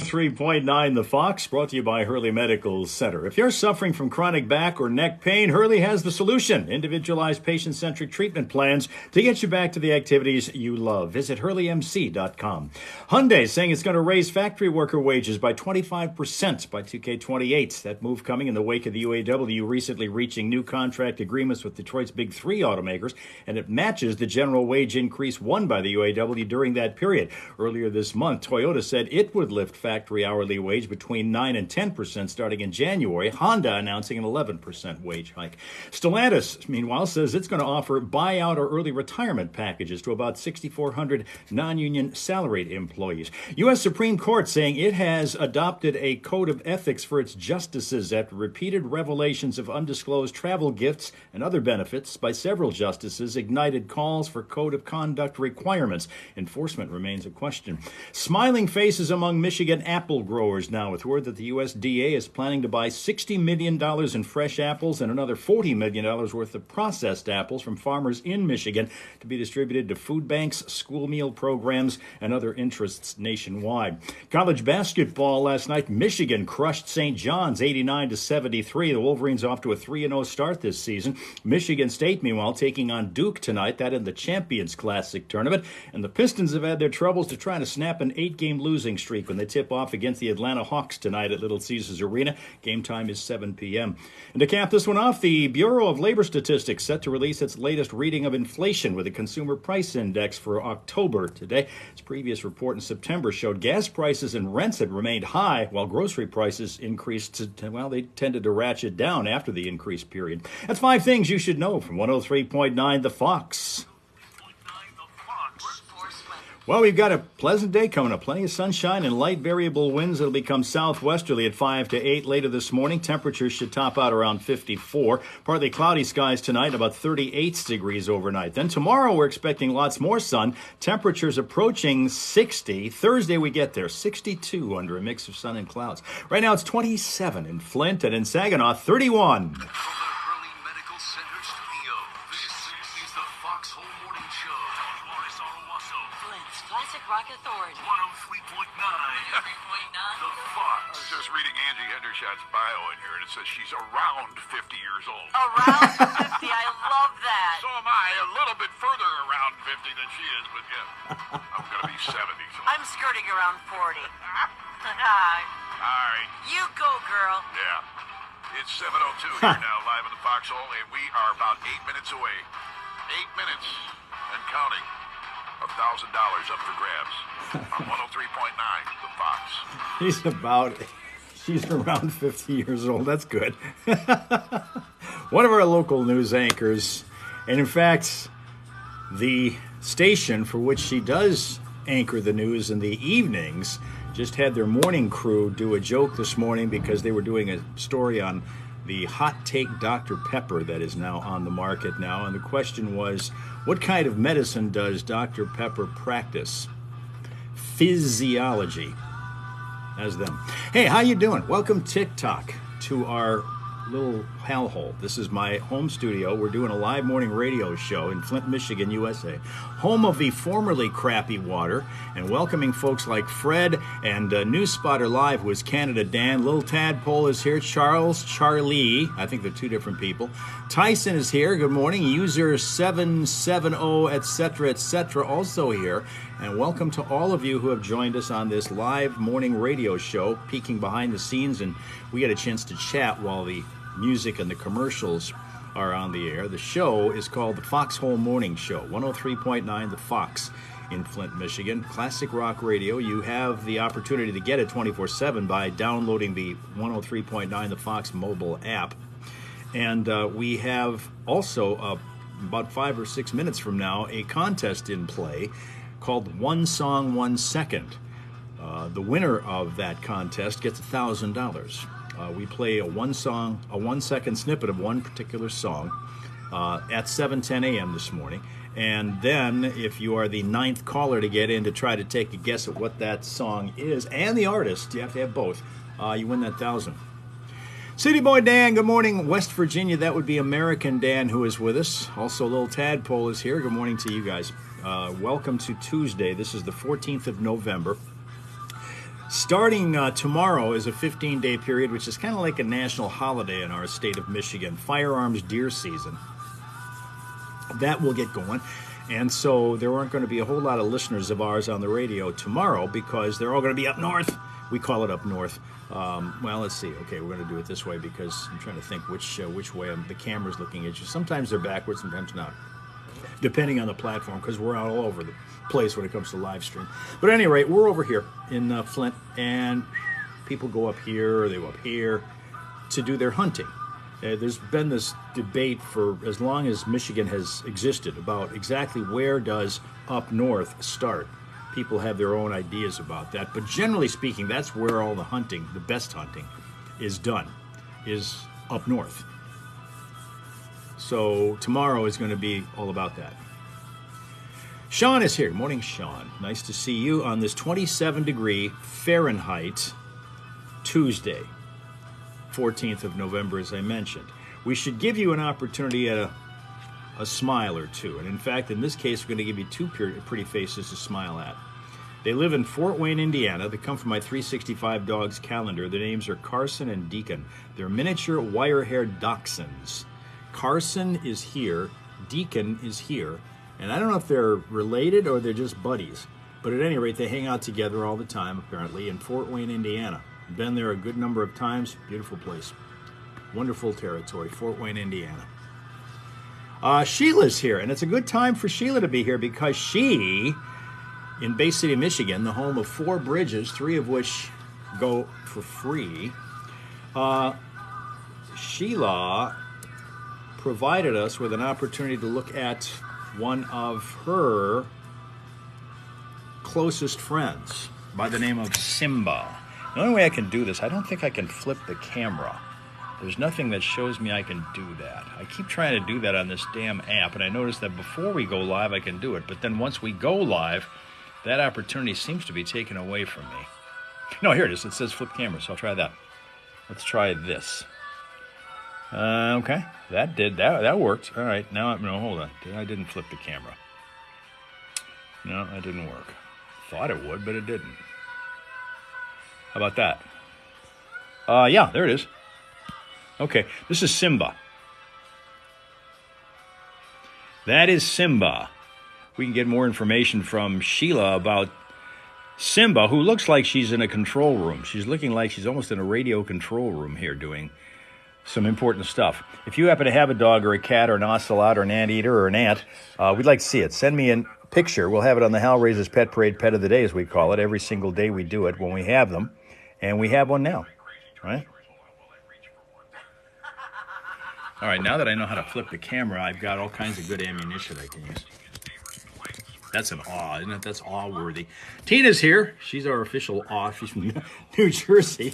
3.9 The Fox, brought to you by Hurley Medical Center. If you're suffering from chronic back or neck pain, Hurley has the solution. Individualized patient-centric treatment plans to get you back to the activities you love. Visit HurleyMC.com. Hyundai is saying it's going to raise factory worker wages by 25% by 2K28. That move coming in the wake of the UAW recently reaching new contract agreements with Detroit's big three automakers, and it matches the general wage increase won by the UAW during that period. Earlier this month, Toyota said it would lift factory hourly wage between 9 and 10% starting in January. Honda announcing an 11% wage hike. Stellantis, meanwhile, says it's going to offer buyout or early retirement packages to about 6,400 non-union salaried employees. U.S. Supreme Court saying it has adopted a code of ethics for its justices after repeated revelations of undisclosed travel gifts and other benefits by several justices ignited calls for code of conduct requirements. Enforcement remains a question. Smiling faces among Michigan apple growers now, with word that the USDA is planning to buy $60 million in fresh apples and another $40 million worth of processed apples from farmers in Michigan to be distributed to food banks, school meal programs, and other interests nationwide. College basketball last night, Michigan crushed St. John's 89-73. The Wolverines off to a 3-0 start this season. Michigan State, meanwhile, taking on Duke tonight, that in the Champions Classic tournament. And the Pistons have had their troubles to try to snap an 8-game losing streak when they tip off against the Atlanta Hawks tonight at Little Caesars Arena. Game time is 7 p.m. And to cap this one off, the Bureau of Labor Statistics set to release its latest reading of inflation with the Consumer Price Index for October today. Its previous report in September showed gas prices and rents had remained high, while grocery prices increased. Well, they tended to ratchet down after the increase period. That's 5 things you should know from 103.9 The Fox. Well, we've got a pleasant day coming up. Plenty of sunshine and light variable winds that'll become southwesterly at 5 to 8 later this morning. Temperatures should top out around 54. Partly cloudy skies tonight, about 38 degrees overnight. Then tomorrow we're expecting lots more sun. Temperatures approaching 60. Thursday we get there, 62 under a mix of sun and clouds. Right now it's 27 in Flint, and in Saginaw, 31. Classic Rock Authority. 103.9. 3.9. The Fox. I was just reading Angie Hendershot's bio in here, and it says she's around 50 years old. Around 50. I love that. So am I, a little bit further around 50 than she is, but yeah, I'm going to be 70. So. I'm skirting around 40. All right. You go, girl. Yeah. It's 7:02 here now, live in the Foxhole, and we are about 8 minutes away. 8 minutes and counting. $1,000 up for grabs on 103.9 The Fox. She's around 50 years old. That's good. One of our local news anchors, and in fact, the station for which she does anchor the news in the evenings, just had their morning crew do a joke this morning because they were doing a story on the hot take Dr. Pepper that is now on the market now. And the question was, what kind of medicine does Dr. Pepper practice? Physiology. As them. Hey, how you doing? Welcome, TikTok, to our little hellhole. This is my home studio. We're doing a live morning radio show in Flint, Michigan, USA, home of the formerly crappy water, and welcoming folks like Fred and News Spotter Live, who is Canada Dan. Little Tadpole is here. Charlie, I think they're two different people. Tyson is here. Good morning. User 770, etc., also here. And welcome to all of you who have joined us on this live morning radio show, peeking behind the scenes, and we get a chance to chat while the music and the commercials are on the air. The show is called the Foxhole Morning Show, 103.9 The Fox in Flint, Michigan. Classic rock radio. You have the opportunity to get it 24/7 by downloading the 103.9 The Fox mobile app. And we have also, about 5 or 6 minutes from now, a contest in play called One Song, 1 Second. The winner of that contest gets $1,000. We play a 1-second snippet of one particular song at 7:10 a.m. this morning. And then if you are the 9th caller to get in to try to take a guess at what that song is, and the artist, you have to have both, you win that $1,000. City Boy Dan, good morning. West Virginia, that would be American Dan who is with us. Also, Little Tadpole is here. Good morning to you guys. Welcome to Tuesday. This is the 14th of November. Starting tomorrow is a 15-day period, which is kind of like a national holiday in our state of Michigan, firearms deer season. That will get going. And so there aren't going to be a whole lot of listeners of ours on the radio tomorrow because they're all going to be up north. We call it up north. Well, let's see. Okay, we're going to do it this way because I'm trying to think which way the camera's looking at you. Sometimes they're backwards, sometimes not, depending on the platform, because we're all over the place when it comes to live stream. But at any rate, we're over here in Flint, and people go up here or they go up here to do their hunting. There's been this debate for as long as Michigan has existed about exactly where does up north start. People have their own ideas about that, but generally speaking, that's where all the hunting, the best hunting, is done, is up north. So tomorrow is going to be all about that. Sean is here. Good morning, Sean. Nice to see you on this 27-degree Fahrenheit Tuesday, 14th of November, as I mentioned. We should give you an opportunity at a smile or two. And in fact, in this case, we're going to give you two pretty faces to smile at. They live in Fort Wayne, Indiana. They come from my 365 Dogs calendar. Their names are Carson and Deacon. They're miniature wire-haired dachshunds. Carson is here. Deacon is here. And I don't know if they're related or they're just buddies. But at any rate, they hang out together all the time, apparently, in Fort Wayne, Indiana. Been there a good number of times. Beautiful place. Wonderful territory, Fort Wayne, Indiana. Sheila's here, and it's a good time for Sheila to be here because she, in Bay City, Michigan, the home of 4 bridges, 3 of which go for free, Sheila provided us with an opportunity to look at one of her closest friends by the name of Simba. The only way I can do this, I don't think I can flip the camera. There's nothing that shows me I can do that. I keep trying to do that on this damn app, and I notice that before we go live, I can do it. But then once we go live, that opportunity seems to be taken away from me. No, here it is. It says flip camera, so I'll try that. Let's try this. Okay, that worked. All right, now, no, hold on. I didn't flip the camera. No, that didn't work. Thought it would, but it didn't. How about that? Yeah, there it is. Okay, this is Simba. That is Simba. We can get more information from Sheila about Simba, who looks like she's in a control room. She's looking like she's almost in a radio control room here doing some important stuff. If you happen to have a dog or a cat or an ocelot or an anteater or an ant, we'd like to see it. Send me a picture. We'll have it on the Hal Raises Pet Parade Pet of the Day, as we call it. Every single day we do it when we have them. And we have one now, right? All right, now that I know how to flip the camera, I've got all kinds of good ammunition I can use. That's an awe, isn't it? That's awe-worthy. Tina's here. She's our official awe. She's from New Jersey.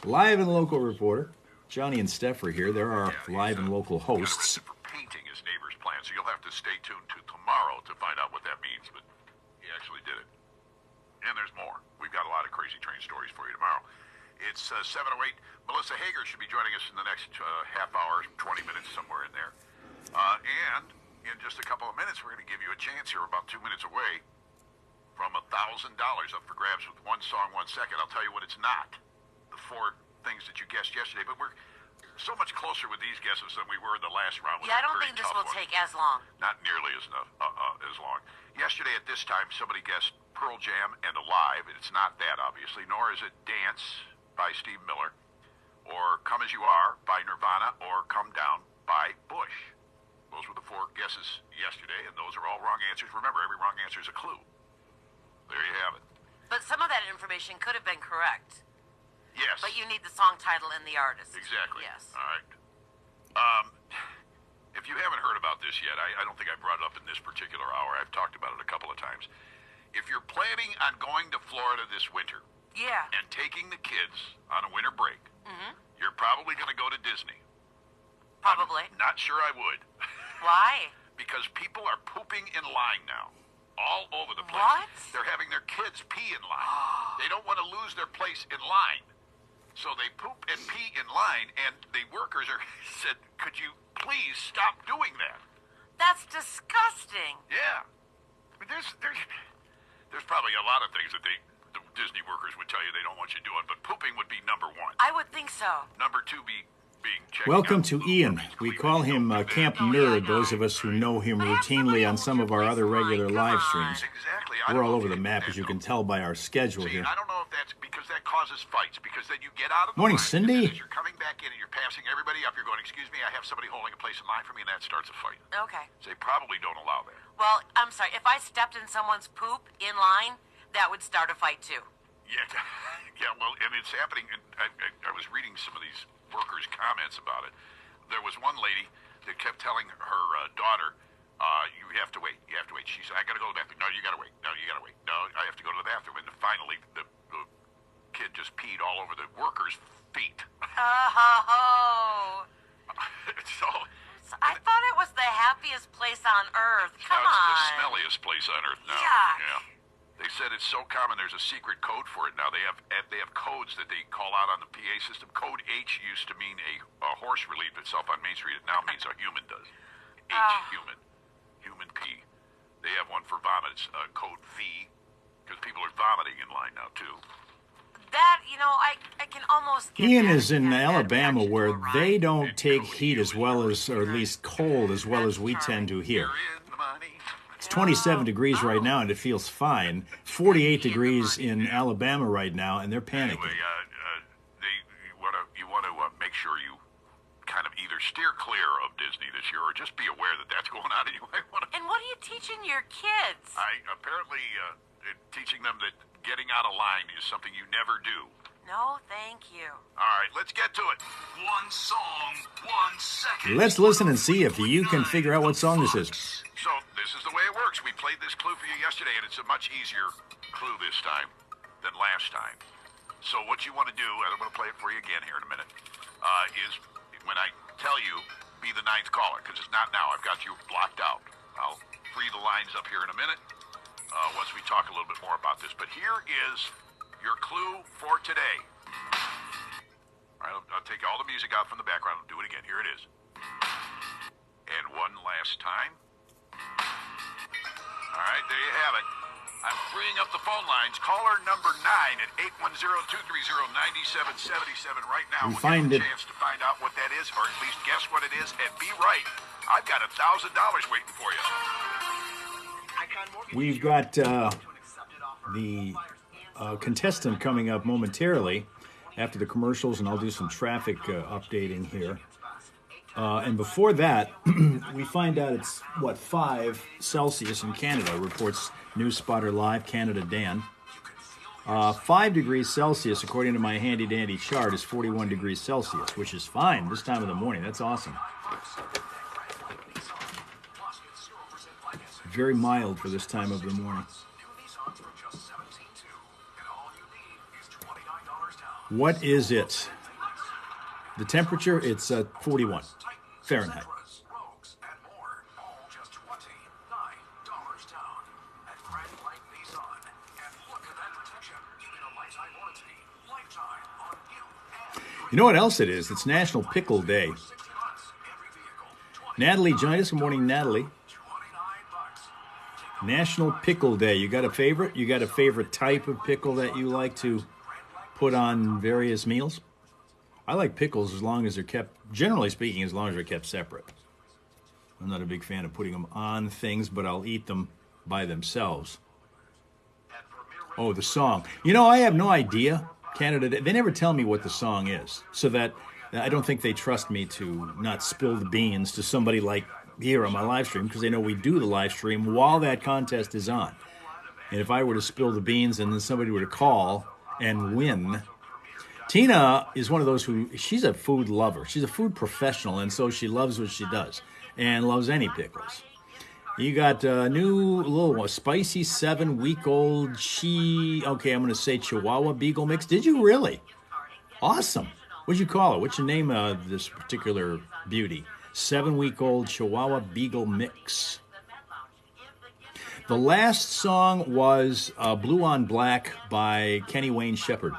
Live and local reporter. Johnny and Steph are here. They're our live and local hosts. For painting his neighbor's plan, so you'll have to stay tuned to tomorrow to find out what that means, but he actually did it. And there's more. We've got a lot of crazy train stories for you tomorrow. It's 7:08. Melissa Hager should be joining us in the next half hour, 20 minutes, somewhere in there. And in just a couple of minutes, we're going to give you a chance here, about 2 minutes away, from $1,000 up for grabs with One Song, 1 Second. I'll tell you what it's not. The 4 things that you guessed yesterday, but we're so much closer with these guesses than we were in the last round. Yeah, I don't think this will take as long. Not nearly as long. Yesterday at this time, somebody guessed Pearl Jam and Alive. It's not that, obviously, nor is it Dance by Steve Miller, or Come As You Are by Nirvana, or Come Down by Bush. Those were the 4 guesses yesterday, and those are all wrong answers. Remember, every wrong answer is a clue. There you have it. But some of that information could have been correct. Yes. But you need the song title and the artist. Exactly. Yes. All right. If you haven't heard about this yet, I don't think I brought it up in this particular hour. I've talked about it a couple of times. If you're planning on going to Florida this winter, Yeah. and taking the kids on a winter break, you're probably going to go to Disney. Probably. I'm not sure I would. Why? Because people are pooping in line now. All over the place. What? They're having their kids pee in line. They don't want to lose their place in line. So they poop and pee in line, and the workers said, could you please stop doing that? That's disgusting. Yeah. I mean, there's probably a lot of things that they Disney workers would tell you they don't want you doing, but pooping would be number one. I would think so. Number two being checking Welcome out to food, Ian. means We cleaning. call him Don't do that. Camp Nerd, those of us who know him routinely on some of our other regular live streams. Exactly. We're all over the map, as you can tell by our schedule See, here. I don't know if that's because that causes fights, because then you get out of the Morning, line, Cindy. and then as you're coming back in and you're passing everybody up, you're going, excuse me, I have somebody holding a place in line for me, and that starts a fight. Okay. So they probably don't allow that. Well, I'm sorry. If I stepped in someone's poop in line, that would start a fight too. Yeah, yeah. Well, and it's happening. And I was reading some of these workers' comments about it. There was one lady that kept telling her daughter, "You have to wait. You have to wait." She said, "I got to go to the bathroom." "No, you got to wait. No, you got to wait. No, I have to go to the bathroom." And finally, the kid just peed all over the workers' feet. Oh. So I thought it was the happiest place on earth. Come now it's on. the smelliest place on earth now. Yuck. Yeah. They said it's so common. There's a secret code for it now. They have codes that they call out on the PA system. Code H used to mean a horse relieved itself on Main Street. It now means a human does. Human. Human P. They have one for vomit. It's code V, because people are vomiting in line now too. That, I can almost get Ian that is in that Alabama, reaction where to a ride. they don't take heat as well as, or at least cold as well as we tend to here. You're in the money. It's 27 degrees right now, and it feels fine. 48 degrees in Alabama right now, and they're panicking. Anyway, you want to make sure you kind of either steer clear of Disney this year, or just be aware that that's going on, and you might want to. And what are you teaching your kids? I apparently teaching them that getting out of line is something you never do. No, thank you. All right, let's get to it. One song, 1 second. Let's listen and see if you can figure out what song this is. So this is the way it works. We played this clue for you yesterday, and it's a much easier clue this time than last time. So what you want to do, and I'm going to play it for you again here in a minute, is when I tell you, be the ninth caller, because it's not now. I've got you blocked out. I'll free the lines up here in a minute once we talk a little bit more about this. But here is your clue for today. All right, I'll take all the music out from the background and do it again. Here it is. And one last time. All right, there you have it. I'm freeing up the phone lines. Caller number 9 at 810-230-9777 right now. We We'll find give it. you a chance to find out what that is, or at least guess what it is, and be right. I've got $1,000 waiting for you. We've got the contestant coming up momentarily after the commercials, and I'll do some traffic updating here. And before that, we find out it's, 5 Celsius in Canada, reports News Spotter Live, Canada Dan. 5 degrees Celsius, according to my handy-dandy chart, is 41 degrees Celsius, which is fine this time of the morning. That's awesome. Very mild for this time of the morning. What is it? The temperature, it's 41 Fahrenheit. You know what else it is? It's National Pickle Day. Natalie joined us. Good morning, Natalie. National Pickle Day. You got a favorite? You got a favorite type of pickle that you like to put on various meals? I like pickles as long as they're kept, generally speaking, as long as they're kept separate. I'm not a big fan of putting them on things, but I'll eat them by themselves. Oh, the song. You know, I have no idea. Canada, they never tell me what the song is, so that I don't think they trust me to not spill the beans to somebody like here on my live stream, because they know we do the live stream while that contest is on. And if I were to spill the beans and then somebody were to call and win. Tina is one of those she's a food lover. She's a food professional, and so she loves what she does and loves any pickles. You got a new little spicy 7-week-old I'm going to say Chihuahua Beagle mix. Did you really? Awesome. What'd you call it? What's your name of this particular beauty? 7-week-old Chihuahua Beagle mix. The last song was Blue on Black by Kenny Wayne Shepherd.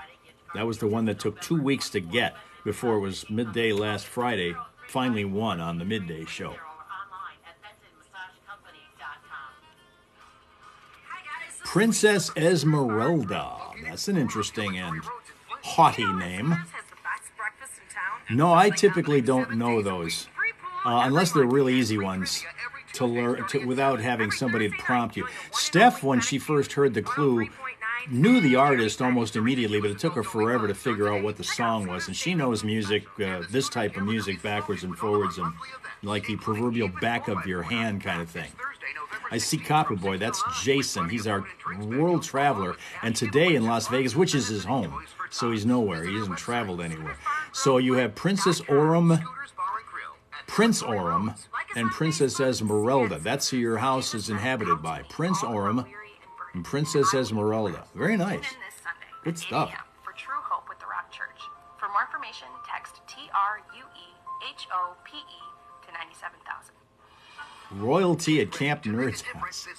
That was the one that took 2 weeks to get before it was midday last Friday. Finally won on the midday show. Princess Esmeralda. That's an interesting and haughty name. No, I typically don't know those, unless they're really easy ones to learn without having somebody prompt you. Steph, when she first heard the clue, knew the artist almost immediately, but it took her forever to figure out what the song was. And she knows music, this type of music, backwards and forwards, and like the proverbial back of your hand kind of thing. I see Copperboy. That's Jason. He's our world traveler. And today in Las Vegas, which is his home, so he's nowhere. He hasn't traveled anywhere. So you have Princess Aurum, Prince Aurum, and Princess Esmeralda. That's who your house is inhabited by. Prince Aurum and Princess Esmeralda. Very nice. Good stuff. For True Hope with the Rock Church. For more information, text TRUEHOPE to 97,000. Royalty at Camp Nerds House.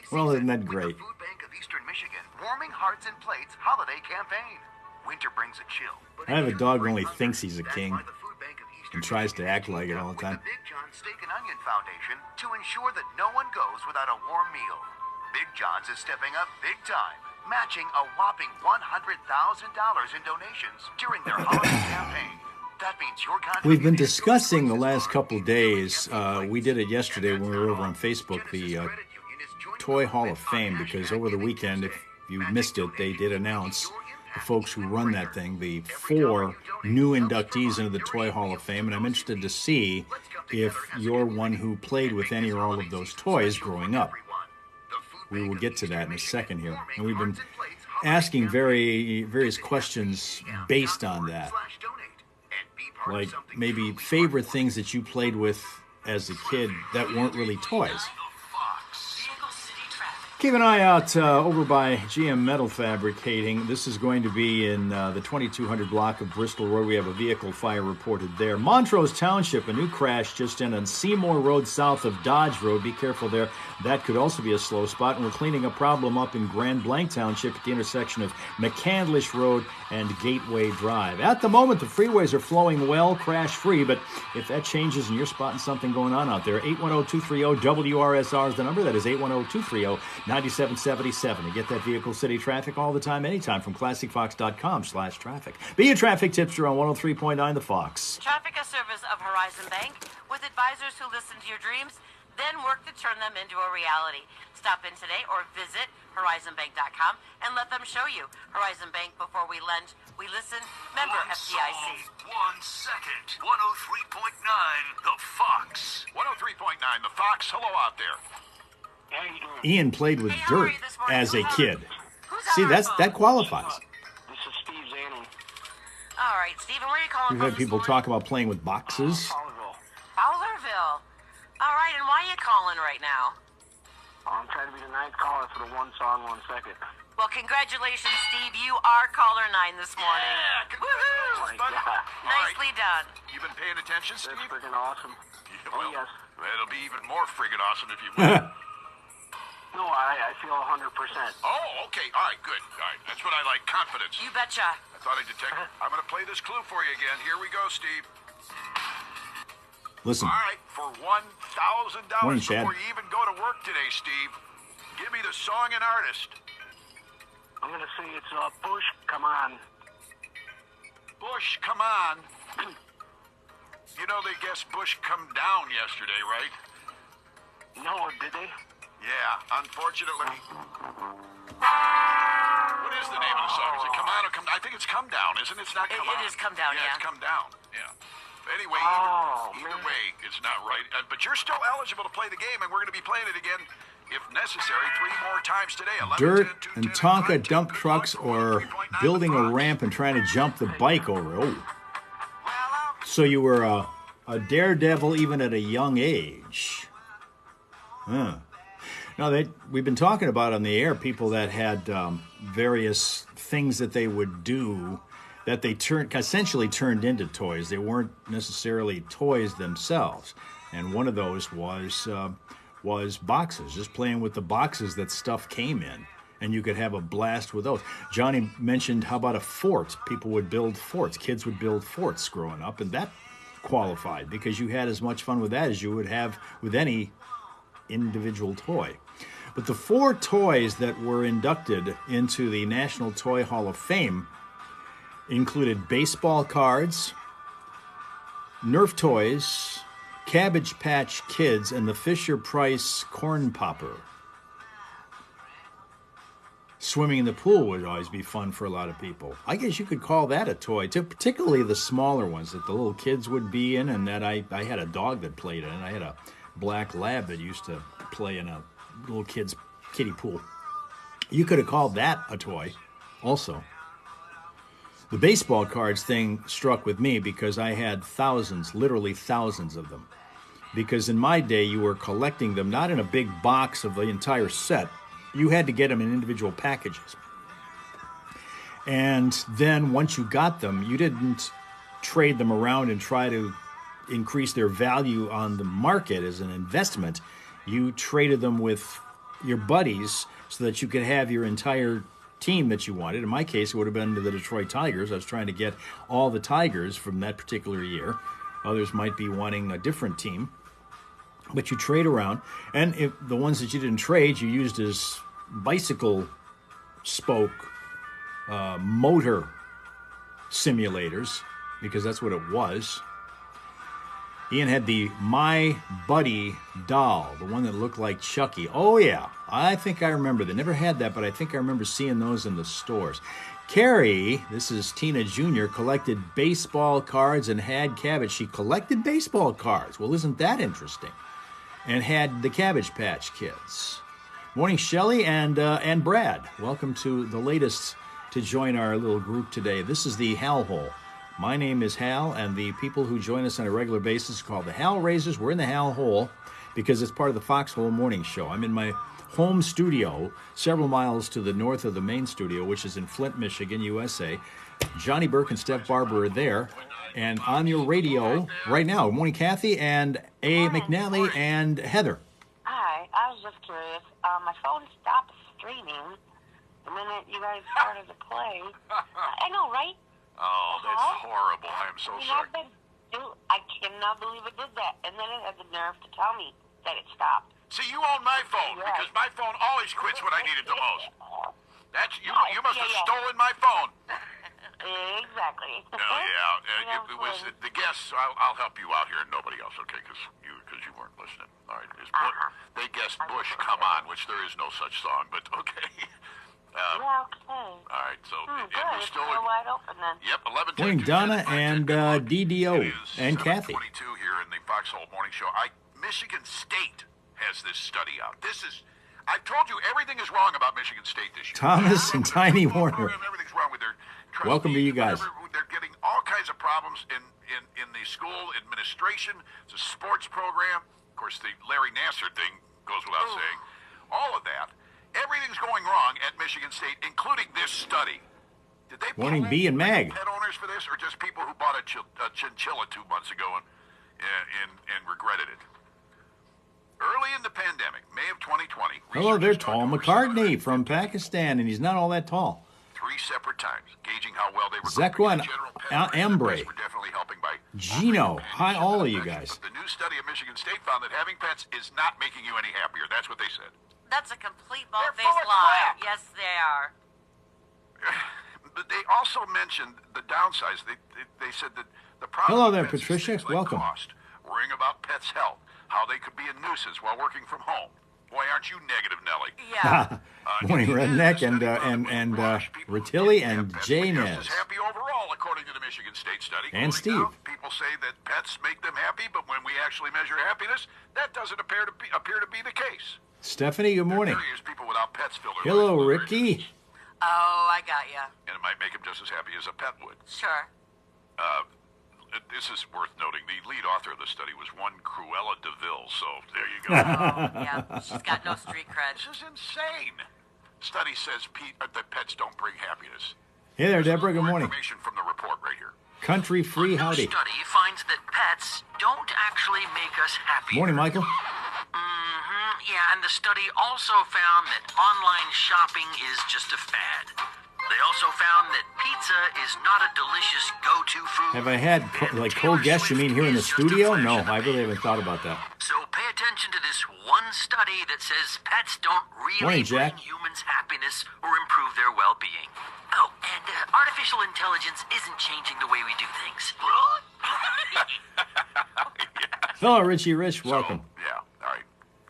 Well, isn't that great? Food Bank of Eastern Michigan, Warming Hearts and Plates holiday campaign. Winter brings a chill. I have a dog who only thinks he's a king and tries to act like it all the time. Big John Steak and Onion Foundation to ensure that no one goes without a warm meal. Big John's is stepping up big time, matching a whopping $100,000 in donations during their holiday campaign. That means your We've been discussing the last couple days. We did it yesterday when we were over on Facebook, the Toy Hall of Fame, because over the weekend, if you missed it, they did announce, the folks who run that thing, the 4 new inductees into the Toy Hall of Fame, and I'm interested to see if you're one who played with any or all of those toys growing up. We will get to that in a second here. And we've been asking various questions based on that. Like maybe favorite things that you played with as a kid that weren't really toys. Keep an eye out over by GM Metal Fabricating. This is going to be in the 2200 block of Bristol Road. We have a vehicle fire reported there. Montrose Township, a new crash just in on Seymour Road south of Dodge Road. Be careful there. That could also be a slow spot. And we're cleaning a problem up in Grand Blanc Township at the intersection of McCandlish Road and Gateway Drive. At the moment, the freeways are flowing well, crash-free, but if that changes and you're spotting something going on out there, 810-230-WRSR is the number. That is 810-230-9777. To get that vehicle city traffic all the time, anytime from ClassicFox.com/traffic. Be a traffic tipster on 103.9 The Fox. Traffic, a service of Horizon Bank, with advisors who listen to your dreams, then work to turn them into a reality. Stop in today or visit horizonbank.com and let them show you. Horizon Bank, before we lend, we listen. Member FDIC. 1 second. 103.9 The Fox. 103.9 The Fox. Hello out there. Ian played with dirt as a kid. See, that qualifies. This is Steve Zanny. All right, Stephen, where are you calling We've from had people this talk morning? about playing with boxes. Fowlerville. Fowlerville. All right, and why are you calling right now? I'm trying to be the ninth caller for the 1 song, 1 second. Well, congratulations, Steve. You are caller 9 this morning. Yeah, Woohoo! congratulations, buddy. God. Nicely done. You've been paying attention, Steve? That's freaking awesome. Yeah, Oh, yes. It'll be even more friggin' awesome if you win. No, I feel 100%. Oh, okay. All right, good. All right. That's what I like, confidence. You betcha. I thought I detected. I'm going to play this clue for you again. Here we go, Steve. Listen, All right, for $1,000 Morning, Chad. before you even go to work today, Steve, give me the song and artist. I'm going to say it's Bush, Come On. Bush, come on. You know they guessed Bush come down yesterday, right? No, did they? Yeah, unfortunately. What is the name of the song? Is it Come On or Come Down? I think it's Come Down, isn't it? It's not Come On. It is Come Down, Yeah, yeah. it's Come Down, yeah. Anyway, either man. way, it's not right. But you're still eligible to play the game, and we're going to be playing it again, if necessary, 3 more times today. 11, dirt 10, 2, and 10, Tonka 5, 10, dump 3, trucks 1, or 3.9 building The a Fox. ramp and trying to jump the bike over. Oh. So you were a daredevil even at a young age. Huh. Now, we've been talking about on the air people that had various things that they would do that they essentially turned into toys. They weren't necessarily toys themselves. And one of those was boxes, just playing with the boxes that stuff came in. And you could have a blast with those. Johnny mentioned, how about a fort? People would build forts. Kids would build forts growing up, and that qualified because you had as much fun with that as you would have with any individual toy. But the 4 toys that were inducted into the National Toy Hall of Fame included baseball cards, Nerf toys, Cabbage Patch Kids, and the Fisher-Price Corn Popper. Swimming in the pool would always be fun for a lot of people. I guess you could call that a toy, too, particularly the smaller ones that the little kids would be in, and that I had a dog that played in it. I had a black lab that used to play in a little kid's kiddie pool. You could have called that a toy also. The baseball cards thing struck with me because I had thousands, literally thousands of them. Because in my day, you were collecting them not in a big box of the entire set. You had to get them in individual packages. And then once you got them, you didn't trade them around and try to increase their value on the market as an investment. You traded them with your buddies so that you could have your entire team that you wanted. In my case, it would have been the Detroit Tigers. I was trying to get all the Tigers from that particular year. Others might be wanting a different team. But you trade around, and if the ones that you didn't trade, you used as bicycle spoke motor simulators, because that's what it was. Ian had the My Buddy doll, the one that looked like Chucky. Oh, yeah, I think I remember. They never had that, but I think I remember seeing those in the stores. Carrie, this is Tina Jr., collected baseball cards and had Cabbage. She collected baseball cards. Well, isn't that interesting? And had the Cabbage Patch Kids. Morning, Shelley and Brad. Welcome to the latest to join our little group today. This is the Hal Hole. My name is Hal, and the people who join us on a regular basis are called the Hal Raisers. We're in the Hal Hole because it's part of the Foxhole Morning Show. I'm in my home studio, several miles to the north of the main studio, which is in Flint, Michigan, USA. Johnny Burke and Steph Barber are there. And on your radio right now, good morning, Kathy and A. McNally and Heather. Hi, I was just curious. My phone stopped streaming the minute you guys started to play. I know, right? Oh, that's horrible. I am so sorry. I cannot believe it did that. And then it had the nerve to tell me that it stopped. See, you own my phone, because my phone always quits when I need it the most. That's you. You must have stolen my phone. Exactly. Oh, yeah. It was the guests. I'll help you out here and nobody else, okay? Because you weren't listening. All right. They guessed Bush, Come On, which there is no such song, but okay. Yeah, okay. All right. So Good. we're It's still still wide open then. Yep. 11. Morning, Donna and DDO and Kathy. 22 here in the Foxhole Morning Show. Michigan State has this study out. I've told you everything is wrong about Michigan State this year. Thomas and Tiny Warner. Everything's wrong with their trustees. Welcome to you guys. They're getting all kinds of problems in the school administration. It's a sports program. Of course, the Larry Nassar thing goes without saying. All of that. Everything's going wrong at Michigan State, including this study. Did they Morning, B and Mag. pet owners for this, or just people who bought a chinchilla 2 months ago and regretted it? Early in the pandemic, May of 2020. Hello there, researchers Tall talked to McCartney researchers from Pakistan, and he's not all that tall. 3 separate times, gauging how well they were Zekwa and coping. General pet owners Ambre. were definitely helping by Gino, hi all of you infections. guys. But the new study of Michigan State found that having pets is not making you any happier. That's what they said. That's a complete They're bald-faced full of lie. crap. Yes, they are. But they also mentioned the downsides. They said that the problem Hello with there, pets is Patricia. things like Welcome. cost, worrying about pets' health, how they could be a nuisance while working from home. Boy, aren't you negative, Nellie? Yeah. Morning, Redneck and Ratilli and Jay Janez. is happy overall, according to the Michigan State study. And Cooling Steve. down, people say that pets make them happy, but when we actually measure happiness, that doesn't appear to be the case. Stephanie, good morning. There is people without pets feel their Hello, lives Ricky. Oh, I got ya. and it might make them just as happy as a pet would. Sure. This is worth noting. The lead author of the study was one Cruella DeVille, so there you go. Oh, yeah. She's got no street cred. This is insane. Study says that pets don't bring happiness. Hey there, Deborah. Good More morning. Information from the report right here. Country Free A Howdy. new study finds that pets don't actually make us happy. Morning, Michael. Yeah, and the study also found that online shopping is just a fad. They also found that pizza is not a delicious go-to food. Have I had cold guests? You mean here in the studio? No, I really haven't thought about that. So pay attention. attention to this one study that says pets don't really Morning, Jack. bring humans happiness or improve their well-being. Oh, and artificial intelligence isn't changing the way we do things. Hello, Richie Rich. Welcome. Yeah, all right.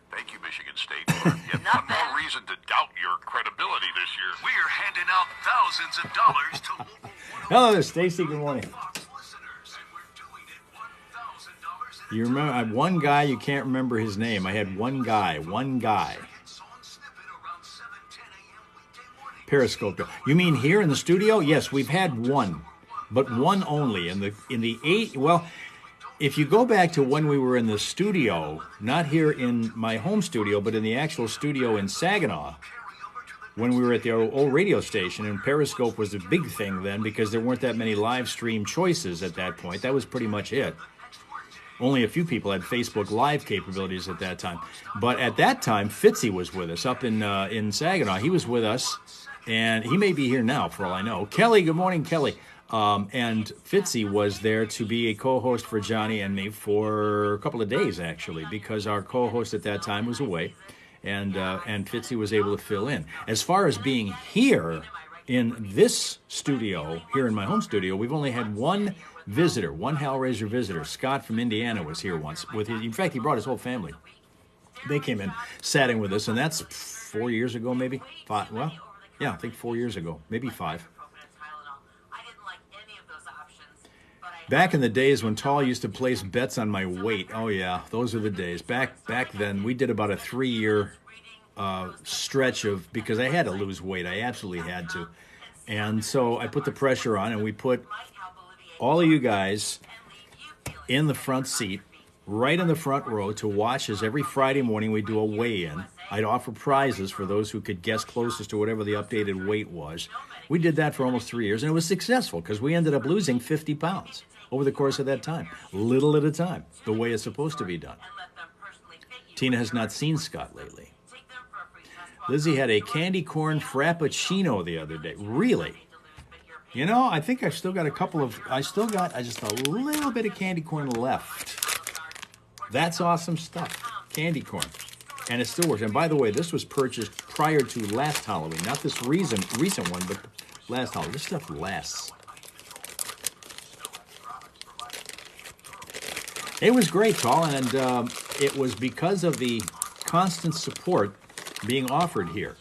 Thank you, Michigan State, for yet one more reason to doubt your credibility this year. We're handing out thousands of dollars to local Hello there, Stacy. Good morning. Fox listeners, and we're doing it $1,000 You remember? I had one guy. You can't remember his name. I had one guy. song snippet around 7:10 a.m. weekday morning. Periscope. You mean here in the studio? Yes, we've had one, but one only in the eight. Well, if you go back to when we were in the studio, not here in my home studio, but in the actual studio in Saginaw, when we were at the old radio station, and Periscope was a big thing then because there weren't that many live stream choices at that point. That was pretty much it. Only a few people had Facebook Live capabilities at that time. But at that time, Fitzy was with us up in Saginaw. He was with us, and he may be here now for all I know. Kelly, good morning, Kelly. And Fitzy was there to be a co-host for Johnny and me for a couple of days, actually, because our co-host at that time was away, and Fitzy was able to fill in. As far as being here in this studio, here in my home studio, we've only had one visitor, one Hellraiser visitor. Scott from Indiana was here once. In fact, he brought his whole family. They came in, sat in with us, and that's 4 years ago, maybe? 5, well, yeah, I think 4 years ago, maybe 5. Back in the days when Tall used to place bets on my weight. Oh, yeah, those are the days. Back then, we did about a 3-year stretch of, because I had to lose weight. I absolutely had to. And so I put the pressure on, and we put all of you guys in the front seat, right in the front row, to watch as every Friday morning we do a weigh-in. I'd offer prizes for those who could guess closest to whatever the updated weight was. We did that for almost 3 years, and it was successful because we ended up losing 50 pounds over the course of that time, little at a time, the way it's supposed to be done. Tina has not seen Scott lately. Lizzie had a candy corn frappuccino the other day. Really? You know, I think I've still got just a little bit of candy corn left. That's awesome stuff. Candy corn. And it still works. And by the way, this was purchased prior to last Halloween. Not this recent one, but last Halloween. This stuff lasts. It was great, Paul, and it was because of the constant support being offered here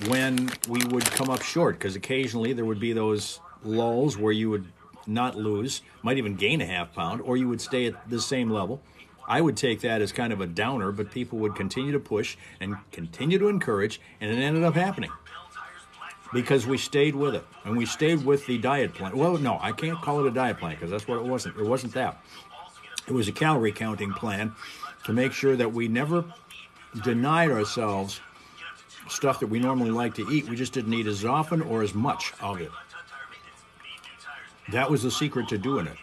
when we would come up short, because occasionally there would be those lulls where you would not lose, might even gain a half pound, or you would stay at the same level. I would take that as kind of a downer, but people would continue to push and continue to encourage, and it ended up happening because we stayed with it, and we stayed with the diet plan. Well, no, I can't call it a diet plan because that's what it wasn't. It wasn't that. It was a calorie counting plan to make sure that we never denied ourselves stuff that we normally like to eat. We just didn't eat as often or as much of it. That was the secret to doing it.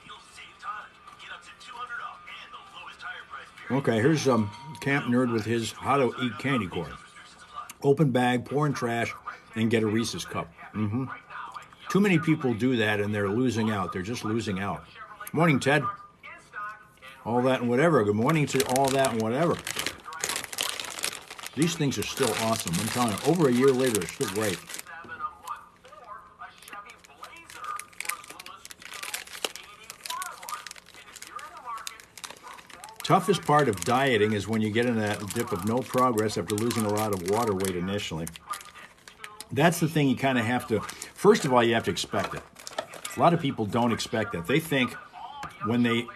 Okay, here's Camp Nerd with his how to eat candy corn. Open bag, pour in trash, and get a Reese's cup. Too many people do that, and they're losing out. They're just losing out. Morning, Ted. All that and whatever. Good morning to all that and whatever. These things are still awesome. I'm telling you, over a year later, they're still great. Toughest part of dieting is when you get in that dip of no progress after losing a lot of water weight initially. That's the thing you kind of have to, first of all, you have to expect it. A lot of people don't expect that. They think when they,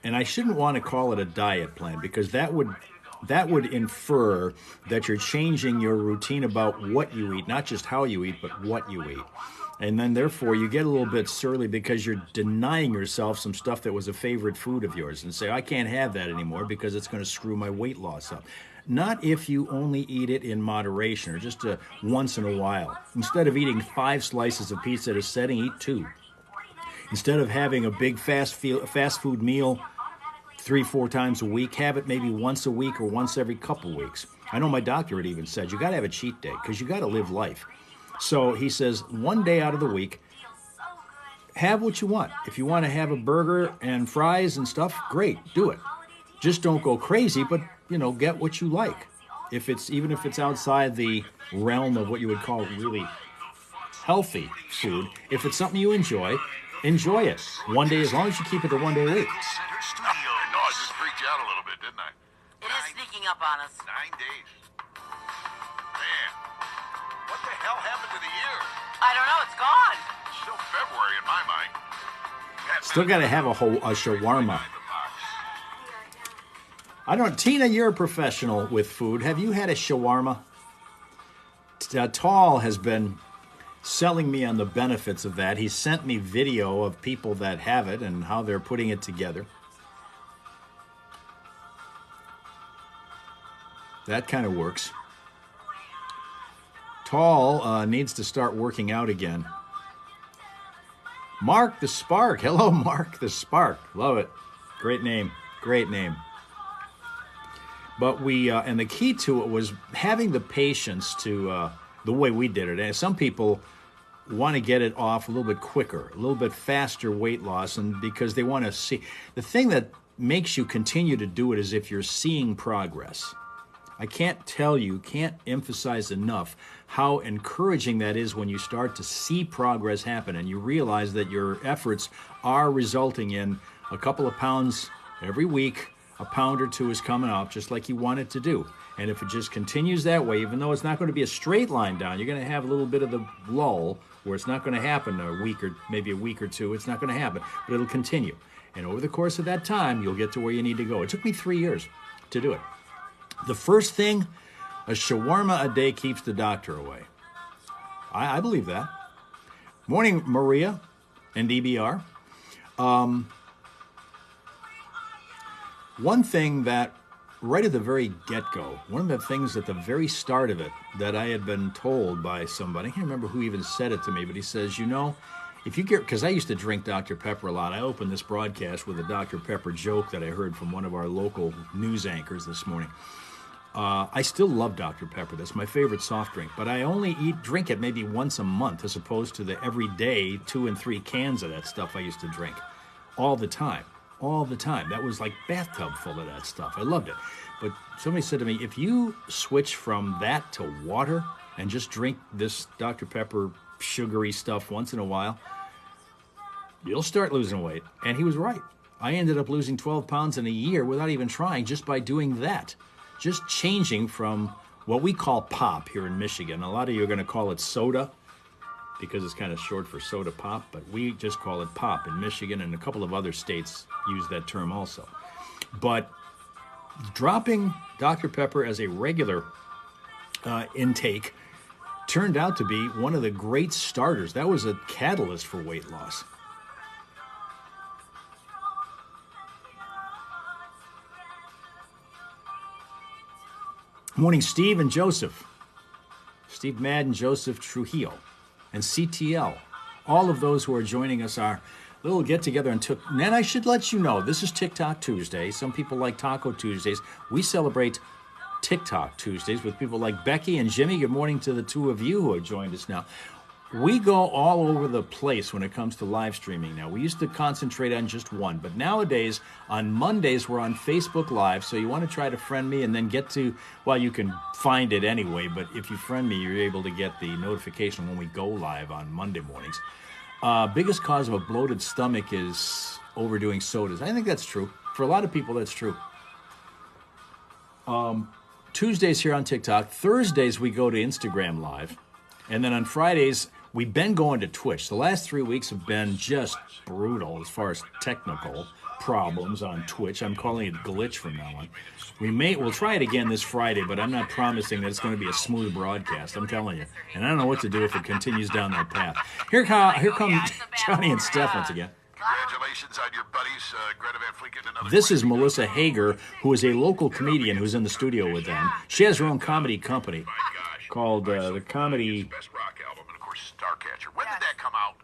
and I shouldn't want to call it a diet plan because that would infer that you're changing your routine about what you eat, not just how you eat, but what you eat. And then, therefore, you get a little bit surly because you're denying yourself some stuff that was a favorite food of yours and say, I can't have that anymore because it's going to screw my weight loss up. Not if you only eat it in moderation or just once in a while. Instead of eating 5 slices of pizza at a setting, eat 2. Instead of having a big fast food meal 3-4 times a week, have it maybe once a week or once every couple weeks. I know my doctor had even said, you got to have a cheat day because you got to live life. So he says, one day out of the week, have what you want. If you want to have a burger and fries and stuff, great, do it. Just don't go crazy, but get what you like. Even if it's outside the realm of what you would call really healthy food, if it's something you enjoy it. One day, as long as you keep it to 1 day a week. No, I just freaked you out a little bit, didn't I? It is sneaking up on us. 9 days. Man, what the hell happened to the year? I don't know. It's gone. It's still February in my mind. Still got to have a shawarma. I don't. Tina, you're a professional with food. Have you had a shawarma? Tall has been selling me on the benefits of that. He sent me video of people that have it and how they're putting it together. That kind of works. Tall needs to start working out again. Mark the Spark. Hello, Mark the Spark. Love it. Great name. Great name. But and the key to it was having the patience to, the way we did it. And some people want to get it off a little bit quicker, a little bit faster weight loss, and because they want to see. The thing that makes you continue to do it is if you're seeing progress. I can't emphasize enough how encouraging that is when you start to see progress happen and you realize that your efforts are resulting in a couple of pounds every week. A pound or two is coming off just like you want it to do. And if it just continues that way, even though it's not going to be a straight line down, you're going to have a little bit of the lull where it's not going to happen maybe a week or two. It's not going to happen, but it'll continue. And over the course of that time, you'll get to where you need to go. It took me 3 years to do it. The first thing, a shawarma a day keeps the doctor away. I believe that. Morning, Maria and DBR. One thing that right at the very get-go, one of the things at the very start of it that I had been told by somebody, I can't remember who even said it to me, but he says, if you get, because I used to drink Dr. Pepper a lot. I opened this broadcast with a Dr. Pepper joke that I heard from one of our local news anchors this morning. I still love Dr. Pepper. That's my favorite soft drink, but I only drink it maybe once a month as opposed to the everyday 2 and 3 cans of that stuff I used to drink all the time. All the time. That was like bathtub full of that stuff. I loved it. But somebody said to me, if you switch from that to water and just drink this Dr. Pepper sugary stuff once in a while, you'll start losing weight. And he was right. I ended up losing 12 pounds in a year without even trying, just by doing that. Just changing from what we call pop here in Michigan. A lot of you are going to call it soda, because it's kind of short for soda pop, but we just call it pop in Michigan, and a couple of other states use that term also. But dropping Dr. Pepper as a regular intake turned out to be one of the great starters. That was a catalyst for weight loss. Morning, Steve and Joseph. Steve Madden, Joseph Trujillo, and CTL. All of those who are joining us are little get-together and then I should let you know, this is TikTok Tuesday. Some people like Taco Tuesdays. We celebrate TikTok Tuesdays with people like Becky and Jimmy. Good morning to the two of you who have joined us now. We go all over the place when it comes to live streaming now. We used to concentrate on just one, but nowadays on Mondays we're on Facebook Live, so you want to try to friend me and then get to, well, you can find it anyway, but if you friend me, you're able to get the notification when we go live on Monday mornings. Biggest cause of a bloated stomach is overdoing sodas. I think that's true. For a lot of people, that's true. Tuesdays here on TikTok. Thursdays we go to Instagram Live. And then on Fridays, we've been going to Twitch. The last 3 weeks have been just brutal as far as technical problems on Twitch. I'm calling it glitch from now on. We'll try it again this Friday, but I'm not promising that it's going to be a smooth broadcast. I'm telling you. And I don't know what to do if it continues down that path. Here come Johnny and Steph once again. Congratulations on your buddies, Greta Van Fleet, and another. This is Melissa Hager, who is a local comedian who's in the studio with them. She has her own comedy company called the Comedy... Best rock album, and of course Starcatcher. When did that come out?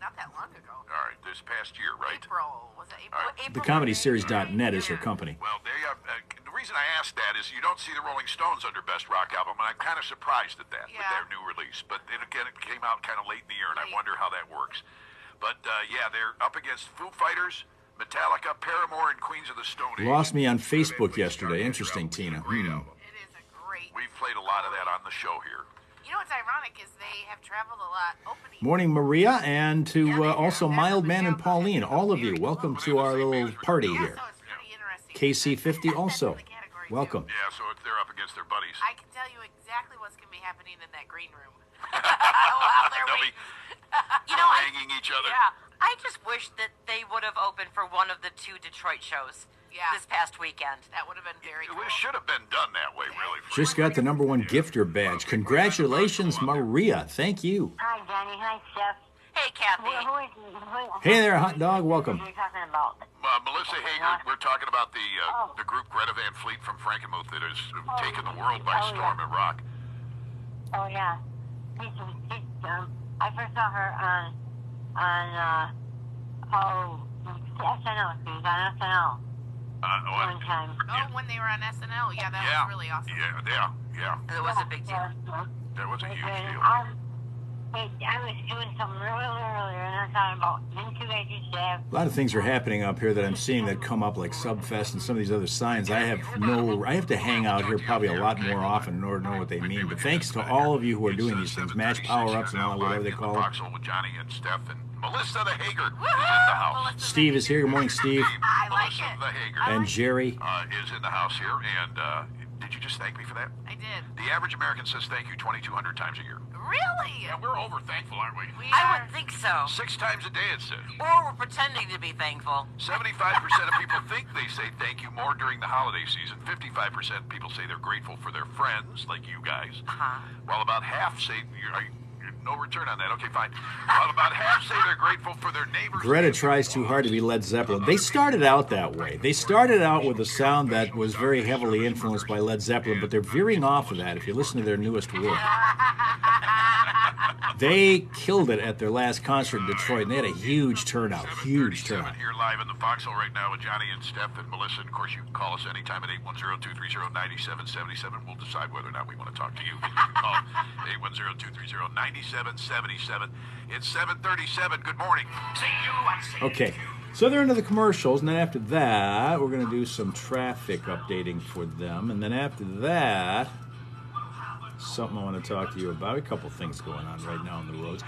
Not that long ago. All right, this past year, right? April. Was it April? April TheComedySeries.net is her company. Well, the reason I asked that is you don't see the Rolling Stones under Best Rock Album, and I'm kind of surprised at that with their new release. But then again, it came out kind of late in the year, and I wonder how that works. But yeah, they're up against Foo Fighters, Metallica, Paramore, and Queens of the Stone Age. Lost me on Facebook yesterday. Interesting, Tina. It is a great. We've played a lot of that on the show here. You know what's ironic is they have traveled a lot opening. Morning, Maria, and to also Mild Man and Pauline. All of you, welcome to our little party here. So it's pretty interesting. KC50 also, welcome. Yeah, so they're up against their buddies. I can tell you exactly what's going to be happening in that green room. While they're They'll be You know, haranguing each other. yeah, I just wish that they would have opened for one of the 2 Detroit shows this past weekend. That would have been very cool. It should have been done that way, really. Just got the #1 gifter badge. Congratulations, Maria. Thank you. Hi, Danny. Hi, Steph. Hey, Kathy. Hey there, hot dog. Welcome. What are you talking about? Melissa Hager, we're talking about the group Greta Van Fleet from Frankenmuth that has taken the world by storm in rock. Oh, yeah. I first saw her on SNL. She was on SNL one time. Oh, when they were on SNL. Yeah, that was really awesome. Yeah. It was a big deal. That was a huge deal. I was doing something really earlier, and I thought about, didn't you guys used to have... A lot of things are happening up here that I'm seeing that come up, like Subfest and some of these other signs. I have to hang out here probably a lot more often in order to know what they mean. But thanks to all of you who are doing these things, match power-ups and all that, whatever they call it. Foxhole with Johnny and Steph and Melissa the Hager is in the house. Steve is here. Good morning, Steve. I like Melissa it. the Hager And Jerry. is in the house here. And did you just thank me for that? I did. The average American says thank you 2,200 times a year. Really? Yeah, we're over thankful, aren't we? I would think so. 6 times a day, it says. Or we're pretending to be thankful. 75% of people think they say thank you more during the holiday season. 55% people say they're grateful for their friends, like you guys. While about half say no return on that. Okay, fine. While about half say they're grateful for their neighbors. Greta tries too hard to be Led Zeppelin. They started out that way. They started out with a sound that was very heavily influenced by Led Zeppelin, but they're veering off of that if you listen to their newest work. They killed it at their last concert in Detroit, and they had a huge turnout. Huge turnout. Here live in the Foxhole right now with Johnny and Steph and Melissa. And of course, you can call us anytime at 810-230-9777. We'll decide whether or not we want to talk to you. You can call 810-230-9777. It's 7:37. Good morning. Okay, so they're into the commercials, and then after that, we're going to do some traffic updating for them. And then after that, something I want to talk to you about. A couple things going on right now on the roads.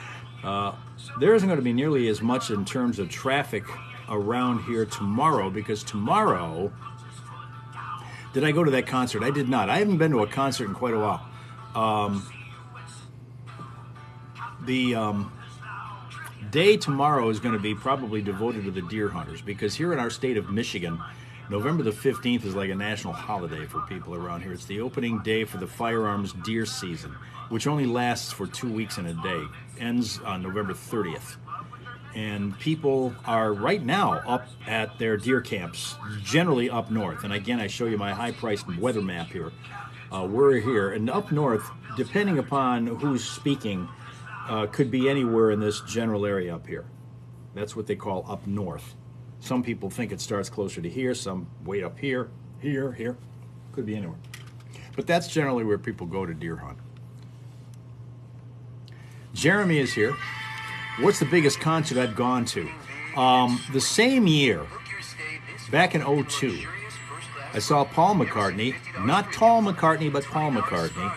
There isn't going to be nearly as much in terms of traffic around here tomorrow, because tomorrow, did I go to that concert? I did not. I haven't been to a concert in quite a while. The day tomorrow is going to be probably devoted to the deer hunters, because here in our state of Michigan, November the 15th is like a national holiday for people around here. It's the opening day for the firearms deer season, which only lasts for 2 weeks and a day. Ends on November 30th. And people are right now up at their deer camps, generally up north. And again, I show you my high-priced weather map here. We're here. And up north, depending upon who's speaking, could be anywhere in this general area up here. That's what they call up north. Some people think it starts closer to here, some way up here, here. Could be anywhere. But that's generally where people go to deer hunt. Jeremy is here. What's the biggest concert I've gone to? The same year, back in 2002, I saw Paul McCartney, not Tall McCartney, but Paul McCartney,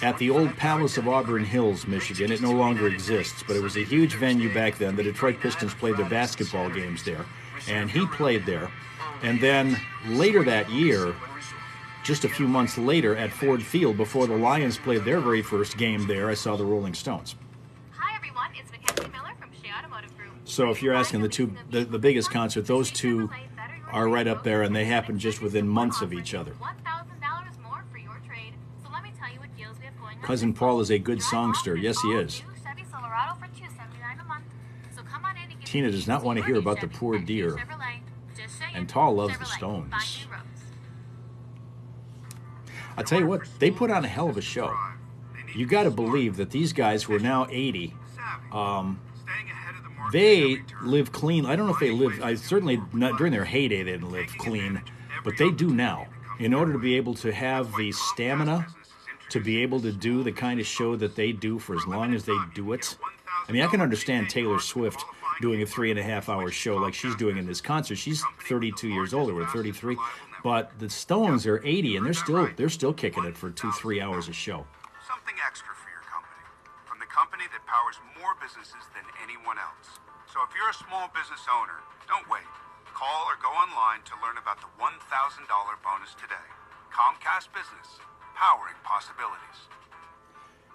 at the old Palace of Auburn Hills, Michigan. It no longer exists, but it was a huge venue back then. The Detroit Pistons played their basketball games there, and he played there. And then later that year, just a few months later at Ford Field, before the Lions played their very first game there, I saw the Rolling Stones. Hi everyone, it's Mackenzie Miller from Shea Automotive Group. So if you're asking the biggest concert, those two are right up there, and they happen just within months of each other. $1,000 more for your trade. So let me tell you what deals we have going on. Cousin Paul is a good songster. Yes, he is. Chevy Silverado for $279 a month. So come on in and get Tina does not want to hear about the poor deer. And Tall loves the Stones. I'll tell you what, they put on a hell of a show. You got to believe that these guys who are now 80, they live clean. I don't know if they live, certainly not during their heyday they didn't live clean, but they do now. In order to be able to have the stamina to be able to do the kind of show that they do for as long as they do it. I mean, I can understand Taylor Swift doing a 3.5-hour show like she's doing in this concert. She's 32 years old, or 33, but the Stones are 80, and they're still kicking it for 2-3 hours a show. Something extra for your company. From the company that powers more businesses than anyone else. So if you're a small business owner, don't wait. Call or go online to learn about the $1,000 bonus today. Comcast Business, powering possibilities.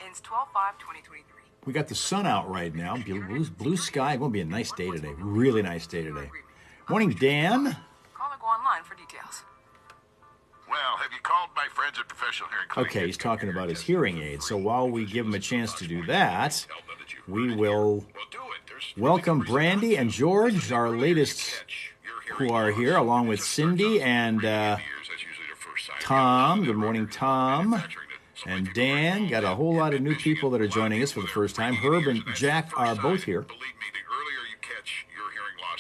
Ends 12/5/2023. We got the sun out right now. Blue sky. It's going to be a nice day today. Really nice day today. Morning, Dan. Call or go online for details. Well, have you called my friends at Professional Hearing Clinic? Okay, he's talking about his hearing aid. So while we give him a chance to do that, we will welcome Brandy and George, our latest, who are here, along with Cindy and Tom. Good morning, Tom. And Dan. Got a whole lot of new people that are joining us for the first time. Herb and Jack are both here.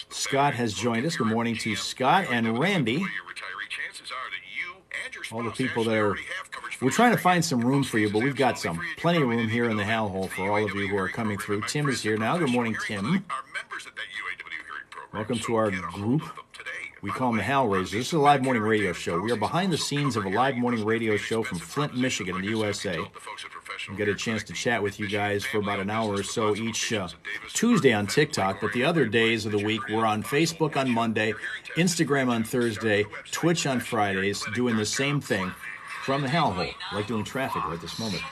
Scott has joined us. Good morning to Scott and Randy. All the people that are... We're trying to find some room for you, but we've got plenty of room here in the Hal Hole for all of you who are coming through. Tim is here now. Good morning, Tim. Welcome to our group. We call them the Hal Raisers. This is a live morning radio show. We are behind the scenes of a live morning radio show from Flint, Michigan in the USA. We get a chance to chat with you guys for about an hour or so each Tuesday on TikTok, but the other days of the week we're on Facebook on Monday, Instagram on Thursday, Twitch on Fridays, doing the same thing from the Hal Hole, like doing traffic right this moment.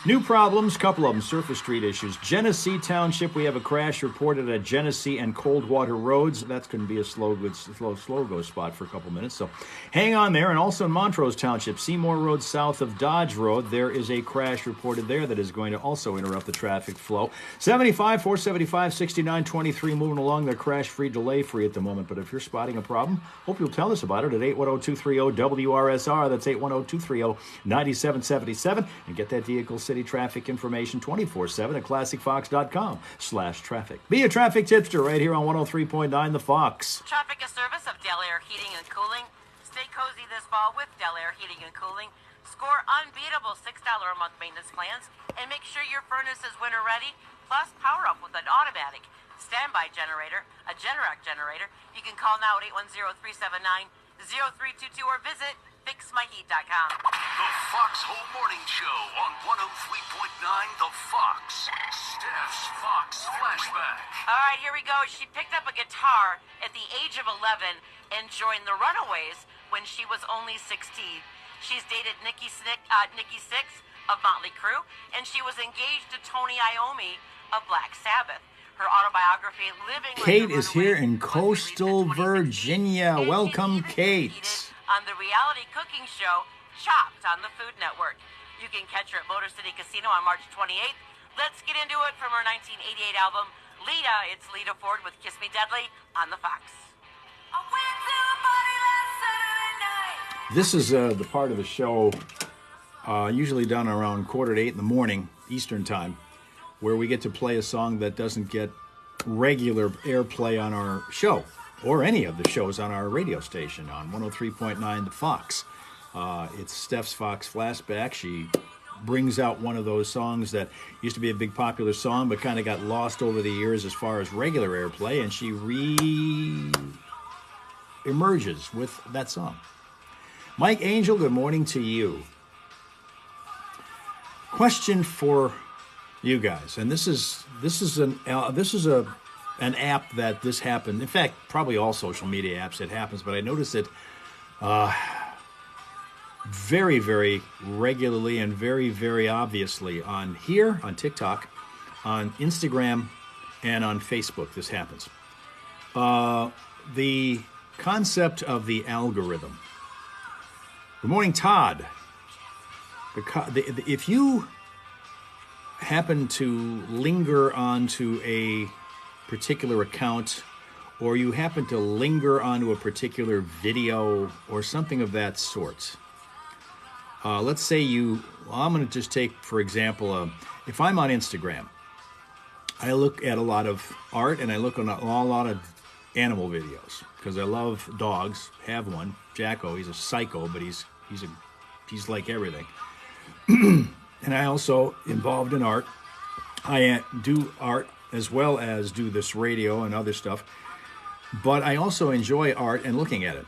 New problems, couple of them, Surface Street issues. Genesee Township, we have a crash reported at Genesee and Coldwater Roads. That's going to be a slow go spot for a couple minutes, so hang on there. And also in Montrose Township, Seymour Road south of Dodge Road, there is a crash reported there that is going to also interrupt the traffic flow. 75, 475, 6923, moving along. They're crash-free, delay-free at the moment, but if you're spotting a problem, hope you'll tell us about it at 810-230-WRSR. That's 810-230-9777, and get that vehicle city traffic information 24/7 at classicfox.com/traffic. Be a traffic tipster right here on 103.9 The Fox. Traffic is service of Del Air Heating and Cooling. Stay cozy this fall with Del Air Heating and Cooling. Score unbeatable $6 a month maintenance plans and make sure your furnace is winter ready. Plus, power up with an automatic standby generator, a Generac generator. You can call now at 810-379-0322 or visit fixmyheat.com. The Fox Home Morning Show on 103.9 The Fox. Steph's Fox Flashback. All right, here we go. She picked up a guitar at the age of 11 and joined the Runaways when she was only 16. She's dated Nikki Sixx of Motley Crue, and she was engaged to Tony Iommi of Black Sabbath. Her autobiography, Living Kate Like a is here Runaway, in coastal Virginia. Welcome, Kate. On the reality cooking show Chopped on the Food Network. You can catch her at Motor City Casino on March 28th. Let's get into it from her 1988 album, Lita. It's Lita Ford with Kiss Me Deadly on the Fox. This is the part of the show usually done around 7:45 in the morning, Eastern Time, where we get to play a song that doesn't get regular airplay on our show, or any of the shows on our radio station on 103.9 The Fox. It's Steph's Fox Flashback. She brings out one of those songs that used to be a big popular song but kind of got lost over the years as far as regular airplay, and she re-emerges with that song. Mike Angel, good morning to you. Question for you guys, and this is an app that this happened. In fact, probably all social media apps it happens, but I noticed it very, very regularly and very, very obviously on TikTok, on Instagram, and on Facebook. This happens. The concept of the algorithm. Good morning, Todd. If you happen to linger onto a particular account, or you happen to linger onto a particular video or something of that sort, let's say I'm going to just take, for example, if I'm on Instagram, I look at a lot of art and I look at a lot of animal videos because I love dogs. Have one, Jacko. He's a psycho, but he's like everything. And I also involved in art. I do art as well as do this radio and other stuff. But I also enjoy art and looking at it.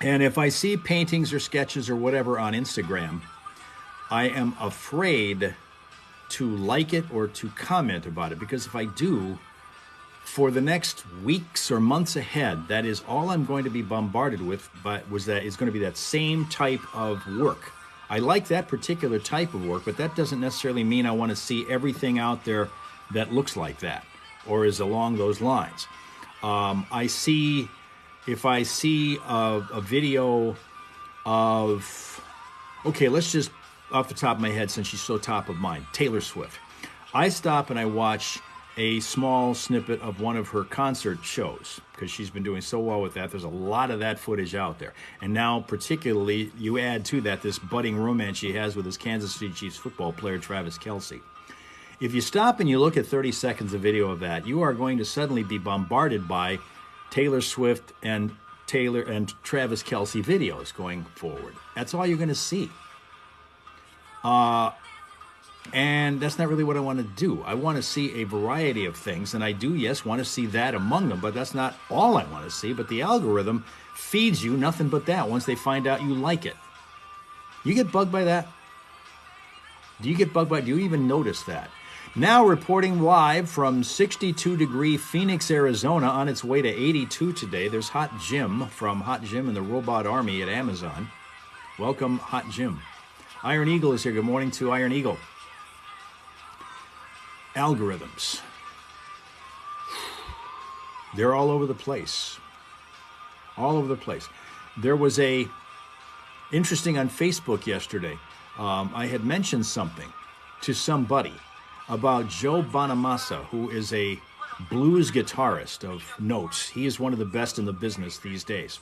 And if I see paintings or sketches or whatever on Instagram, I am afraid to like it or to comment about it, because if I do, for the next weeks or months ahead, that is all I'm going to be bombarded with. But is going to be that same type of work. I like that particular type of work, but that doesn't necessarily mean I want to see everything out there that looks like that or is along those lines. If I see a video of, okay, let's just off the top of my head, since she's so top of mind, Taylor Swift. I stop and I watch a small snippet of one of her concert shows because she's been doing so well with that. There's a lot of that footage out there. And now particularly you add to that this budding romance she has with this Kansas City Chiefs football player, Travis Kelce. If you stop and you look at 30 seconds of video of that, you are going to suddenly be bombarded by Taylor Swift and Travis Kelce videos going forward. That's all you're going to see. And that's not really what I want to do. I want to see a variety of things, and I do, yes, want to see that among them, but that's not all I want to see. But the algorithm feeds you nothing but that once they find out you like it. You get bugged by that? Do you even notice that? Now reporting live from 62-degree Phoenix, Arizona, on its way to 82 today, there's Hot Jim from Hot Jim and the Robot Army at Amazon. Welcome, Hot Jim. Iron Eagle is here. Good morning to Iron Eagle. Algorithms. They're all over the place. All over the place. There was a interesting on Facebook yesterday. I had mentioned something to somebody about Joe Bonamassa, who is a blues guitarist of note. He is one of the best in the business these days.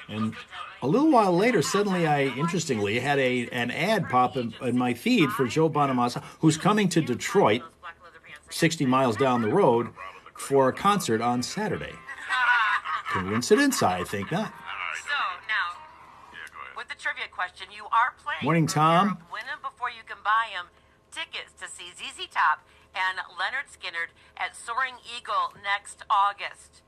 And a little while later, suddenly I, interestingly, had an ad pop in my feed for Joe Bonamassa, who's coming to Detroit, 60 miles down the road, for a concert on Saturday. Coincidence? I think not. So, now, with the trivia question, you are playing Morning, Tom. Win them before you can buy them. Tickets to see ZZ Top and Leonard Skinner at Soaring Eagle next August.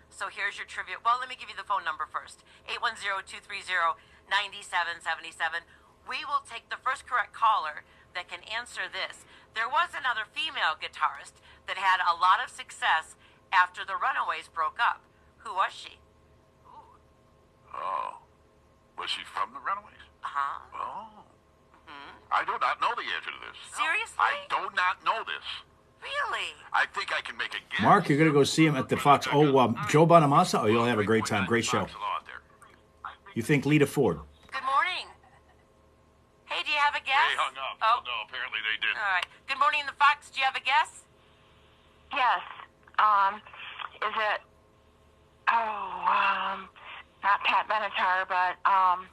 So here's your trivia. Well, let me give you the phone number first. 810-230-9777. We will take the first correct caller that can answer this. There was another female guitarist that had a lot of success after the Runaways broke up. Who was she? Oh. Was she from the Runaways? Uh-huh. Oh. I do not know the answer to this. Seriously? I do not know this. Really? I think I can make a guess. Mark, you're going to go see him at the Fox. Joe Bonamassa? Oh, you'll have a great time. Great show. You think Lita Ford? Good morning. Hey, do you have a guess? They hung up. Oh. No, apparently they didn't. All right. Good morning, the Fox. Do you have a guess? Yes. Is it? Not Pat Benatar, but oh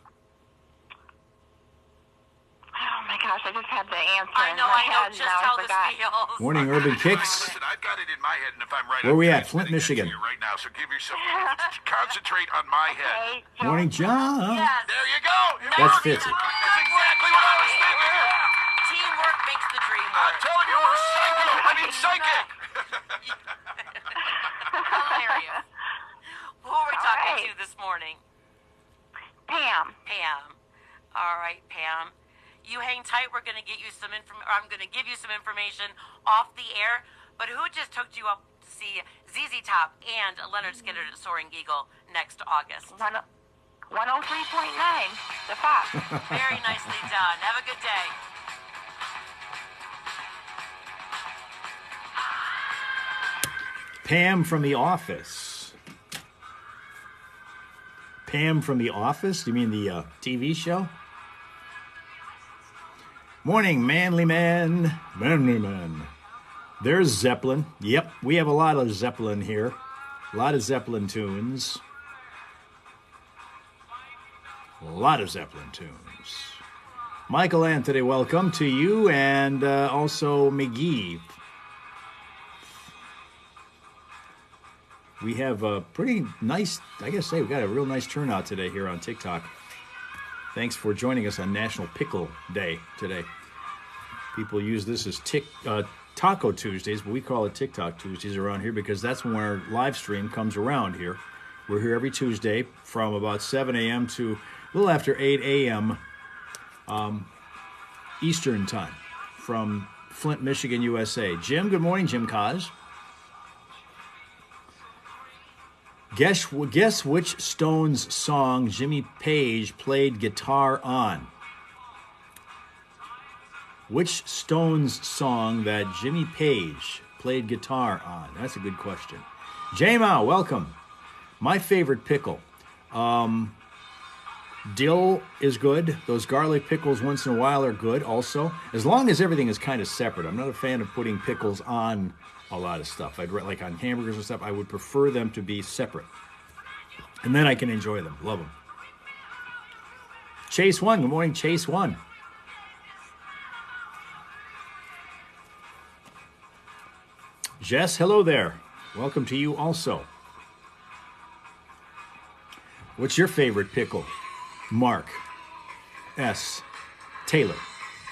my gosh, I just had the answer. I know just how this forgot. feels. Morning, Urban Kicks. Listen, I've got it in my head, and if I'm right, Where I'm we gonna at? Flint, spit it Michigan. to you right now, so give yourself concentrate on my head. Okay, Morning, John. Yes. There you go. That fits it. That's exactly what I was thinking. Teamwork makes the dream I'm work. telling you, we're psycho. I mean, psychic. Hilarious. Who are we talking right. to this morning? Pam. Pam. All right, Pam. You hang tight. We're going to get you some I'm going to give you some information off the air. But who just hooked you up to see ZZ Top and Leonard Skinner at Soaring Eagle next August? 103.9, the Fox. Very nicely done. Have a good day. Pam from The Office. Pam from The Office? You mean the TV show? Morning, manly man. Manly man. There's Zeppelin. Yep, we have a lot of Zeppelin here. A lot of Zeppelin tunes. A lot of Zeppelin tunes. Michael Anthony, welcome to you, and also McGee. We have a pretty nice, I gotta say, we got a real nice turnout today here on TikTok. Thanks for joining us on National Pickle Day today. People use this as Taco Tuesdays, but we call it TikTok Tuesdays around here because that's when our live stream comes around here. We're here every Tuesday from about 7 a.m. to a little after 8 a.m. Eastern time from Flint, Michigan, USA. Jim, good morning, Jim Kaz. Guess which Stones song Jimmy Page played guitar on? Which Stones song that Jimmy Page played guitar on? That's a good question. J-Mao, welcome. My favorite pickle. Dill is good. Those garlic pickles once in a while are good also. As long as everything is kind of separate. I'm not a fan of putting pickles on a lot of stuff. Like on hamburgers and stuff, I would prefer them to be separate. And then I can enjoy them. Love them. Chase 1. Good morning, Chase 1. Jess, hello there. Welcome to you also. What's your favorite pickle? Mark S. Taylor.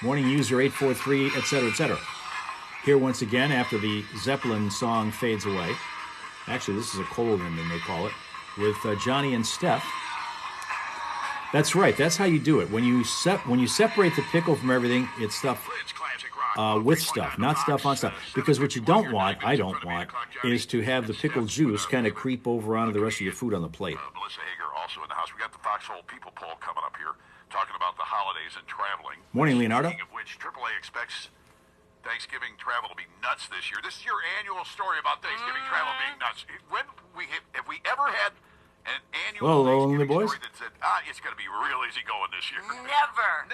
Morning user 843, etc., etc. Here once again after the Zeppelin song fades away. Actually, this is a cold ending, they call it, with Johnny and Steph. That's right. That's how you do it. When you separate the pickle from everything, it's stuff with stuff, not stuff on stuff. Because what you don't want, I don't want, is to have the pickle juice kind of creep over onto the rest of your food on the plate. Melissa Hager also in the house. We got the Foxhole People Poll coming up here, talking about the holidays and traveling. Morning, Leonardo. Speaking of which, AAA expects Thanksgiving travel to be nuts this year. This is your annual story about Thanksgiving travel being nuts. Have we ever had an annual Thanksgiving story that said, it's going to be real easy going this year? Never.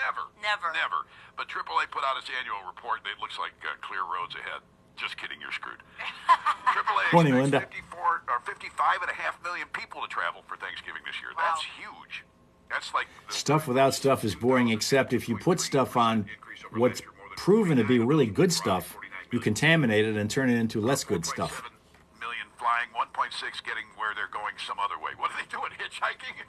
But AAA put out its annual report, and it looks like clear roads ahead. Just kidding, you're screwed. AAA Morning, expects Linda. 55.5 million people to travel for Thanksgiving this year. Wow. That's huge. That's like stuff without stuff is boring, except if you put stuff on what's proven to be really good stuff, you contaminate it and turn it into less good stuff. 7 million flying, 1.6 getting where they're going some other way. What are they doing? Hitchhiking?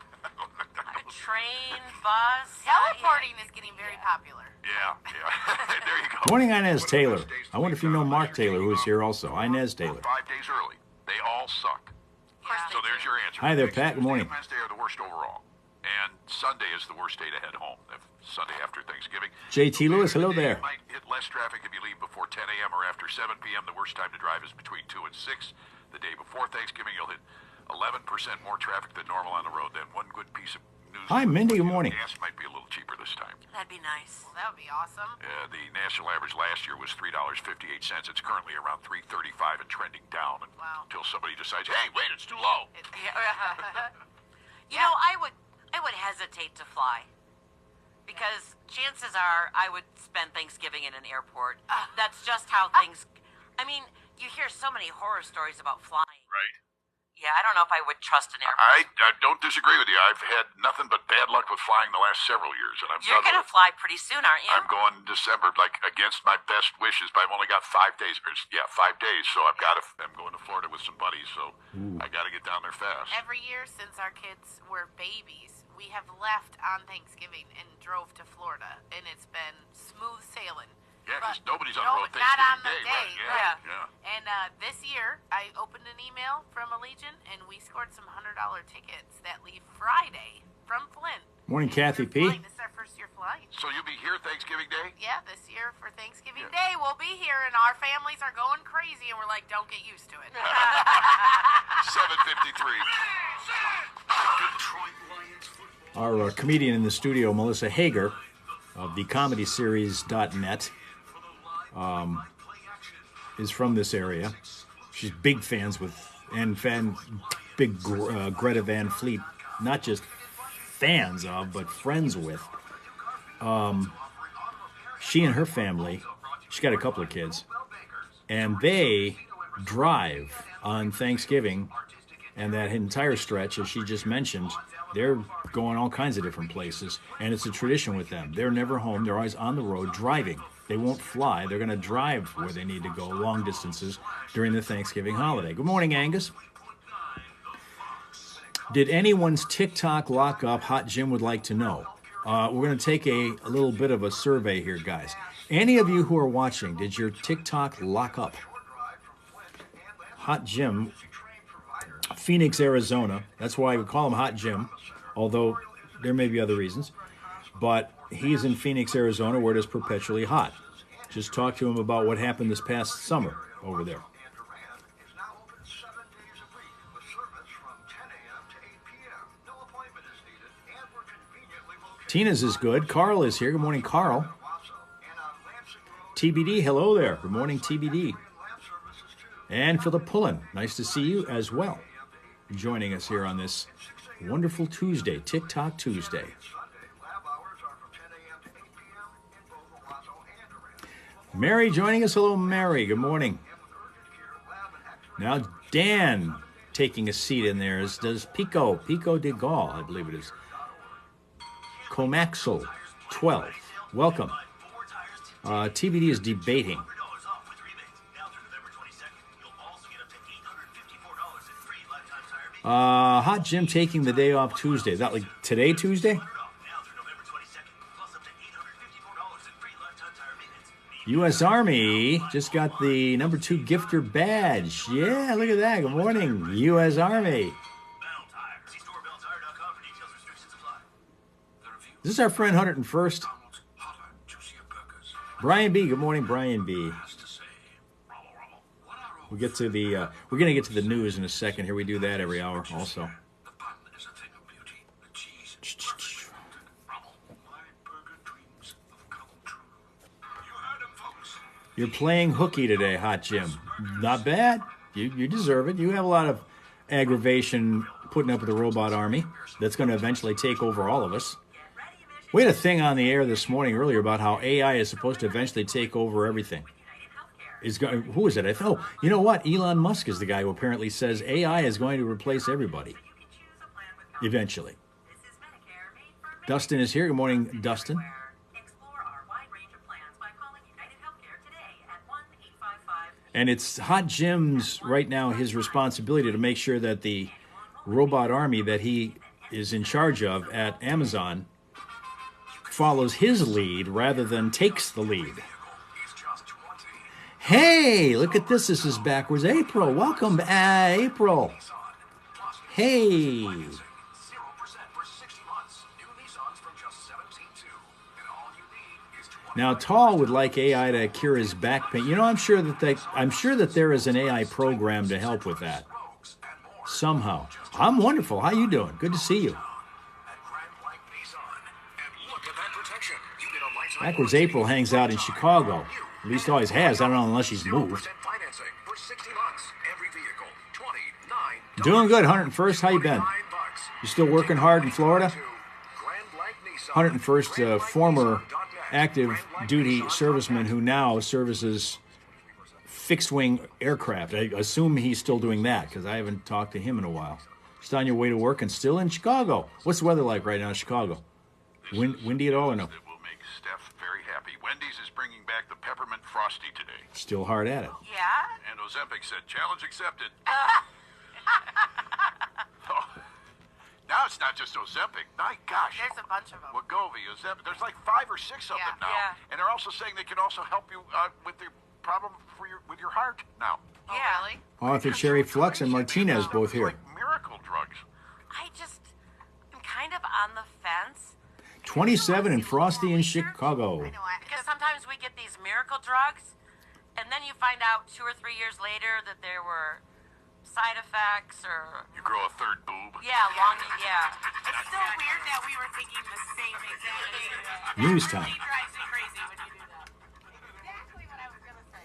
Train, bus. Teleporting is getting very popular. Yeah. There you go. Morning, Inez Taylor. I wonder if you know Mark Taylor, who's here also. Inez Taylor. 5 days early. They all suck. Yeah. So there's your answer. Hi there, Pat. Good morning. Wednesday are the worst overall. And Sunday is the worst day to head home. Sunday after Thanksgiving. JT Lewis, hello there. You might hit less traffic if you leave before 10 a.m. or after 7 p.m. The worst time to drive is between 2 and 6. The day before Thanksgiving, you'll hit 11% more traffic than normal on the road. Then one good piece of news. Hi, Mindy. Good morning. Gas might be a little cheaper this time. That'd be nice. Well, that would be awesome. The national average last year was $3.58. It's currently around $3.35 and trending down until somebody decides, hey, wait, it's too low. You know, I would hesitate to fly because chances are I would spend Thanksgiving in an airport. That's just how things. I mean, you hear so many horror stories about flying. Right. Yeah, I don't know if I would trust an airport. I don't disagree with you. I've had nothing but bad luck with flying the last several years, and You're going to fly pretty soon, aren't you? I'm going December, like against my best wishes, but I've only got 5 days. 5 days. So I'm going to Florida with some buddies, so I got to get down there fast. Every year since our kids were babies, we have left on Thanksgiving and drove to Florida, and it's been smooth sailing. Yeah, because nobody's on the road not on Thanksgiving the Day. day. Right? Yeah. And this year, I opened an email from Allegiant, and we scored some $100 tickets that leave Friday from Flint. Morning, Kathy P. This is our first year flying. So you'll be here Thanksgiving Day? Yeah, this year for Thanksgiving Day, we'll be here, and our families are going crazy, and we're like, don't get used to it. 7:53. Our comedian in the studio, Melissa Hager, of the comedyseries.net, is from this area. She's big fans with, big Greta Van Fleet, not just fans of, but friends with. She and her family, she's got a couple of kids, and they drive on Thanksgiving, and that entire stretch, as she just mentioned, they're going all kinds of different places, and it's a tradition with them. They're never home. They're always on the road driving. They won't fly. They're going to drive where they need to go, long distances, during the Thanksgiving holiday. Good morning, Angus. Did anyone's TikTok lock up? Hot Jim would like to know. We're going to take a little bit of a survey here, guys. Any of you who are watching, did your TikTok lock up? Hot Jim, Phoenix, Arizona. That's why we call him Hot Jim, although there may be other reasons. But he's in Phoenix, Arizona, where it is perpetually hot. Just talk to him about what happened this past summer over there. Tina's is good. Carl is here. Good morning, Carl. TBD, hello there. Good morning, TBD. And Philip Pullen, nice to see you as well. Joining us here on this wonderful Tuesday, TikTok Tuesday. Mary joining us. Hello, Mary. Good morning. Now, Dan taking a seat in there, as does Pico de Gaulle, I believe it is. Comaxo 12. Welcome. TBD is debating. Hot Jim taking the day off Tuesday. Is that like today, Tuesday? U.S. Army just got the number 2 gifter badge. Yeah, look at that. Good morning, U.S. Army. Is this our friend 101st? Brian B. Good morning, Brian B. We'll get to the we're going to get to the news in a second. Here we do that every hour also. You're playing hooky today, Hot Jim. Not bad. You deserve it. You have a lot of aggravation putting up with the robot army that's going to eventually take over all of us. We had a thing on the air this morning earlier about how AI is supposed to eventually take over everything. Who is it? Oh, you know what? Elon Musk is the guy who apparently says AI is going to replace everybody eventually. Dustin is here. Good morning, Dustin. And it's Hot Jim's right now his responsibility to make sure that the robot army that he is in charge of at Amazon follows his lead rather than takes the lead. Hey, look at this. This is backwards. April, welcome, April. Hey. Now, Tall would like AI to cure his back pain. You know, I'm sure that there is an AI program to help with that somehow. I'm wonderful. How you doing? Good to see you. Backwards April hangs out in Chicago. At least always has. I don't know unless she's moved. Doing good, 101st. How you been? You still working hard in Florida? 101st, former active duty serviceman who now services fixed-wing aircraft. I assume he's still doing that because I haven't talked to him in a while. Just on your way to work and still in Chicago. What's the weather like right now in Chicago? Windy at all or no? Steph very happy. Wendy's is bringing back the peppermint frosty today. Still hard at it. Yeah? And Ozempic said, challenge accepted. Now it's not just Ozempic. My gosh. There's a bunch of them. Wegovy, Ozempic. There's like 5 or 6 of them now. Yeah. And they're also saying they can also help you with the problem with your heart now. Oh, yeah. Really? Arthur Cherry Flux and Martinez both here. Like miracle drugs. I'm kind of on the fence. 27 and frosty in Chicago. Because sometimes we get these miracle drugs, and then you find out 2 or 3 years later that there were side effects or... You grow a third boob. Yeah, yeah. It's so weird that we were thinking the same exact thing. News time. It drives me crazy when you do that. Exactly what I was going to say.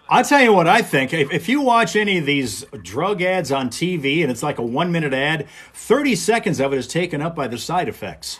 I'll tell you what I think. If you watch any of these drug ads on TV and it's like a 1-minute ad, 30 seconds of it is taken up by the side effects.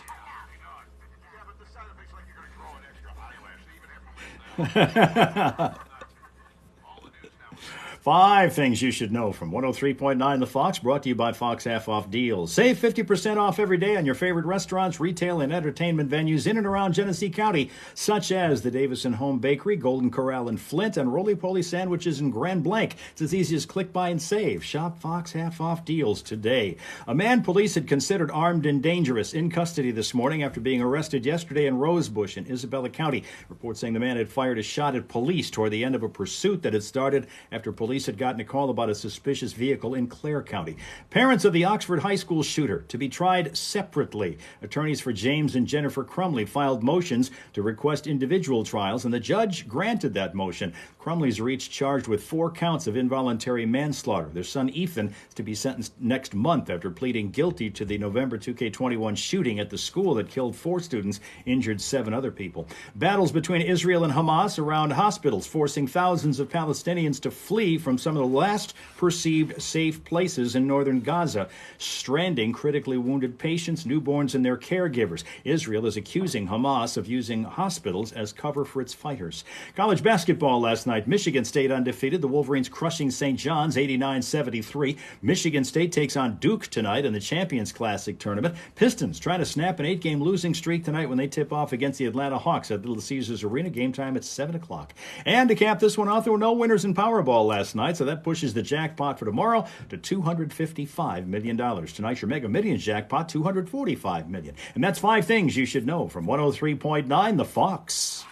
5 things you should know from 103.9 The Fox, brought to you by Fox Half-Off Deals. Save 50% off every day on your favorite restaurants, retail, and entertainment venues in and around Genesee County, such as the Davison Home Bakery, Golden Corral in Flint, and Roly Poly Sandwiches in Grand Blanc. It's as easy as click, buy, and save. Shop Fox Half-Off Deals today. A man police had considered armed and dangerous in custody this morning after being arrested yesterday in Rosebush in Isabella County. Reports saying the man had fired a shot at police toward the end of a pursuit that had started after police had gotten a call about a suspicious vehicle in Clare County. Parents of the Oxford High School shooter to be tried separately. Attorneys for James and Jennifer Crumley filed motions to request individual trials, and the judge granted that motion. Crumley's are each charged with 4 counts of involuntary manslaughter. Their son Ethan is to be sentenced next month after pleading guilty to the November 2K21 shooting at the school that killed 4 students, injured 7 other people. Battles between Israel and Hamas around hospitals, forcing thousands of Palestinians to flee from some of the last perceived safe places in northern Gaza, stranding critically wounded patients, newborns, and their caregivers. Israel is accusing Hamas of using hospitals as cover for its fighters. College basketball last night. Michigan State undefeated. The Wolverines crushing St. John's 89-73. Michigan State takes on Duke tonight in the Champions Classic tournament. Pistons trying to snap an 8-game losing streak tonight when they tip off against the Atlanta Hawks at Little Caesars Arena. Game time at 7 o'clock. And to cap this one off, there were no winners in Powerball last night, so that pushes the jackpot for tomorrow to $255 million. Tonight's your Mega Millions jackpot, $245 million. And that's 5 things you should know from 103.9 The Fox.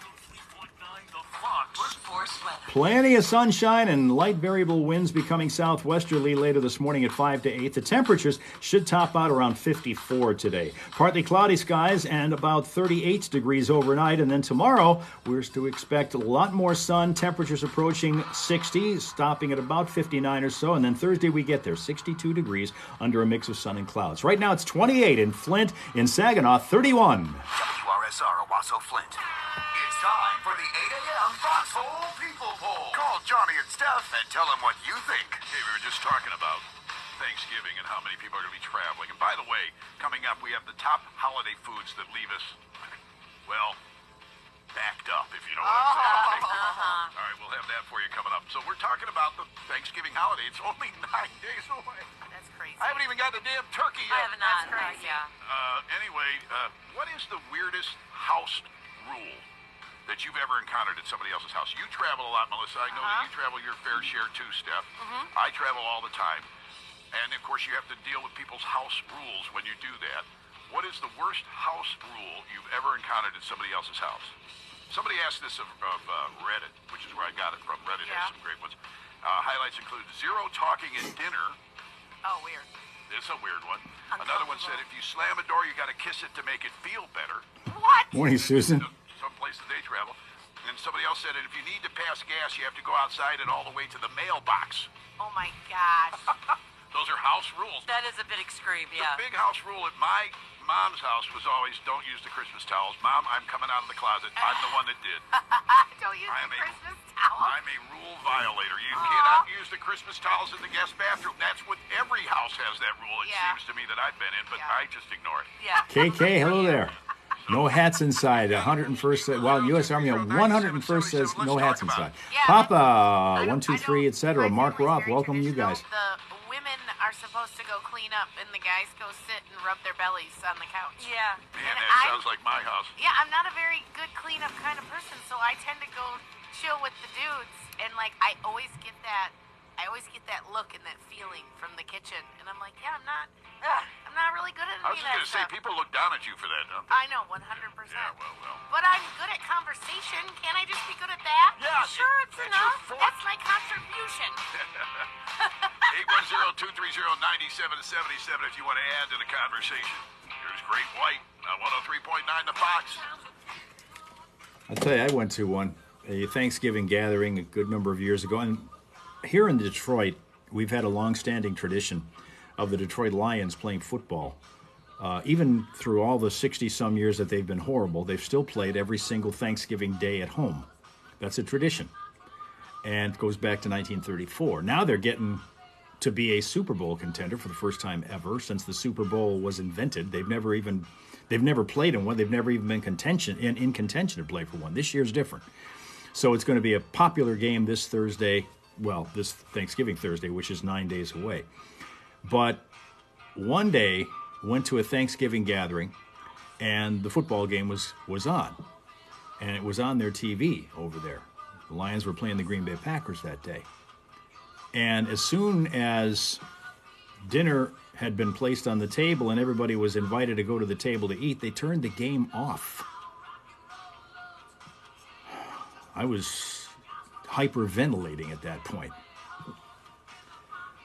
Plenty of sunshine and light variable winds becoming southwesterly later this morning at 5 to 8. The temperatures should top out around 54 today. Partly cloudy skies and about 38 degrees overnight. And then tomorrow, we're to expect a lot more sun. Temperatures approaching 60, stopping at about 59 or so. And then Thursday, we get there, 62 degrees under a mix of sun and clouds. Right now, it's 28 in Flint, in Saginaw, 31. WRSR Owasso Flint. It's time for the 8 a.m. Foxhole People Poll. Call Johnny and Steph and tell them what you think. Hey, we were just talking about Thanksgiving and how many people are going to be traveling. And by the way, coming up, we have the top holiday foods that leave us, well, backed up, if you know what I'm saying. All right, we'll have that for you coming up. So we're talking about the Thanksgiving holiday. It's only 9 days away. That's crazy. I haven't even got the damn turkey yet. I have not. That's crazy. Anyway, what is the weirdest house rule that you've ever encountered at somebody else's house? You travel a lot, Melissa. I know that you travel your fair share too, Steph. I travel all the time. And, of course, you have to deal with people's house rules when you do that. What is the worst house rule you've ever encountered at somebody else's house? Somebody asked this of Reddit, which is where I got it from. Reddit has some great ones. Highlights include 0 talking at dinner. Oh, weird. It's a weird one. Another one said if you slam a door, you got to kiss it to make it feel better. What? Morning, Susan. Some places they travel. And somebody else said that if you need to pass gas, you have to go outside and all the way to the mailbox. Oh my gosh. Those are house rules. That is a bit extreme, yeah. The big house rule at my mom's house was always don't use the Christmas towels. Mom, I'm coming out of the closet. I'm the one that did. Don't use the Christmas towels. I'm a rule violator. You cannot use the Christmas towels in the guest bathroom. That's what every house has that rule, it seems to me, that I've been in, but I just ignore it. Yeah. KK, hello there. No hats inside. 101st, well, U.S. Army 101st says no hats inside. Papa, 1, 2, 3, etc. Mark Roth, welcome you guys. The women are supposed to go clean up, and the guys go sit and rub their bellies on the couch. Yeah. Man, that sounds like my house. Yeah, I'm not a very good cleanup kind of person, so I tend to go chill with the dudes, and like I always get that look and that feeling from the kitchen, and I'm like, yeah, I'm not really good at I was any just of going to that say, stuff. people look down at you for that, don't they? I know, 100%. Yeah, well. But I'm good at conversation. Can't I just be good at that? Yeah, Sure, it's that's enough. your forte. That's my contribution. 810-230-9777 if you want to add to the conversation. Here's Great White on 103.9 The Fox. I'll tell you, I went to a Thanksgiving gathering a good number of years ago, and here in Detroit, we've had a long-standing tradition of the Detroit Lions playing football. Even through all the 60-some years that they've been horrible, they've still played every single Thanksgiving day at home. That's a tradition, and it goes back to 1934. Now they're getting to be a Super Bowl contender for the first time ever since the Super Bowl was invented. They've never played in one. They've never even been in contention to play for one. This year's different. So it's going to be a popular game this Thursday well, this Thanksgiving Thursday, which is 9 days away. But one day, went to a Thanksgiving gathering, and the football game was on. And it was on their TV over there. The Lions were playing the Green Bay Packers that day. And as soon as dinner had been placed on the table and everybody was invited to go to the table to eat, they turned the game off. I was hyperventilating at that point.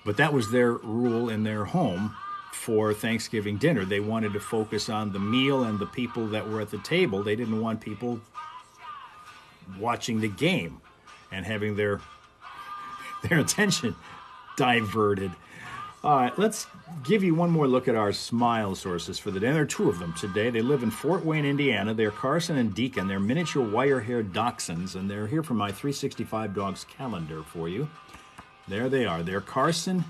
But that was their rule in their home for Thanksgiving dinner. They wanted to focus on the meal and the people that were at the table. They didn't want people watching the game and having their attention diverted. All right, let's give you one more look at our smile sources for the day. There are two of them today. They live in Fort Wayne, Indiana. They're Carson and Deacon. They're miniature wire-haired dachshunds, and they're here for my 365 Dogs calendar for you. There they are. They're Carson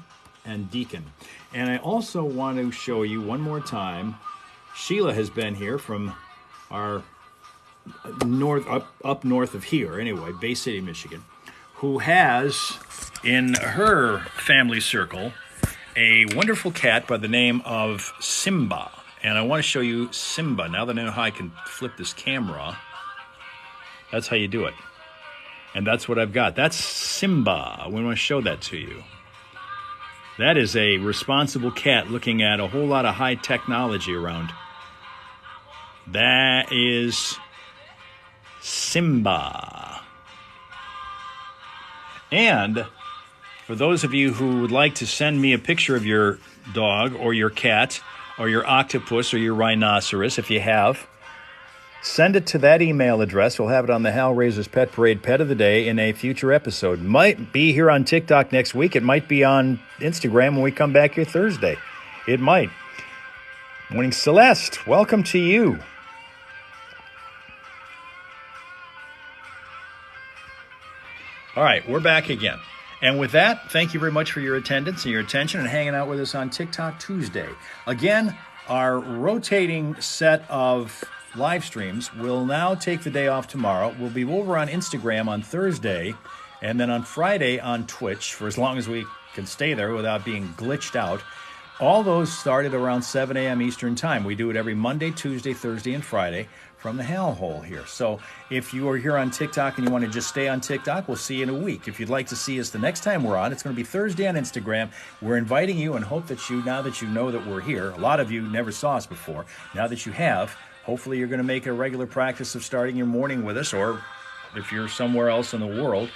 and Deacon. And I also want to show you one more time, Sheila has been here from our up north of here, anyway, Bay City, Michigan, who has in her family circle a wonderful cat by the name of Simba. And I want to show you Simba. Now that I know how I can flip this camera, that's how you do it. And that's what I've got. That's Simba. We want to show that to you. That is a responsible cat looking at a whole lot of high technology around. That is Simba. And for those of you who would like to send me a picture of your dog or your cat or your octopus or your rhinoceros, if you have, send it to that email address. We'll have it on the Hal Razor's Pet Parade Pet of the Day in a future episode. Might be here on TikTok next week. It might be on Instagram when we come back here Thursday. It might. Morning, Celeste. Welcome to you. All right, we're back again. And with that, thank you very much for your attendance and your attention and hanging out with us on TikTok Tuesday. Again, our rotating set of live streams will now take the day off tomorrow. We'll be over on Instagram on Thursday, and then on Friday on Twitch for as long as we can stay there without being glitched out. All those started around 7 a.m. Eastern Time. We do it every Monday, Tuesday, Thursday, and Friday from the Hal Hole here. So if you are here on TikTok and you want to just stay on TikTok, we'll see you in a week. If you'd like to see us the next time we're on, it's going to be Thursday on Instagram. We're inviting you and hope that you, now that you know that we're here, a lot of you never saw us before. Now that you have, hopefully you're going to make a regular practice of starting your morning with us, or if you're somewhere else in the world,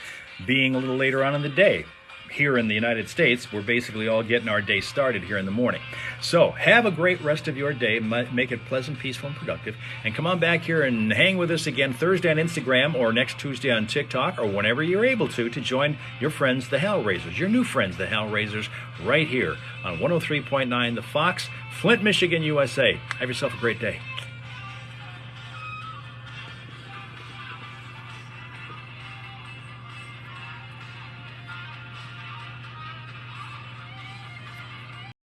being a little later on in the day. Here in the United States, we're basically all getting our day started here in the morning. So have a great rest of your day. Make it pleasant, peaceful, and productive. And come on back here and hang with us again Thursday on Instagram or next Tuesday on TikTok or whenever you're able to join your friends, the Hal Razors, your new friends, the Hal Razors, right here on 103.9 The Fox, Flint, Michigan, USA. Have yourself a great day.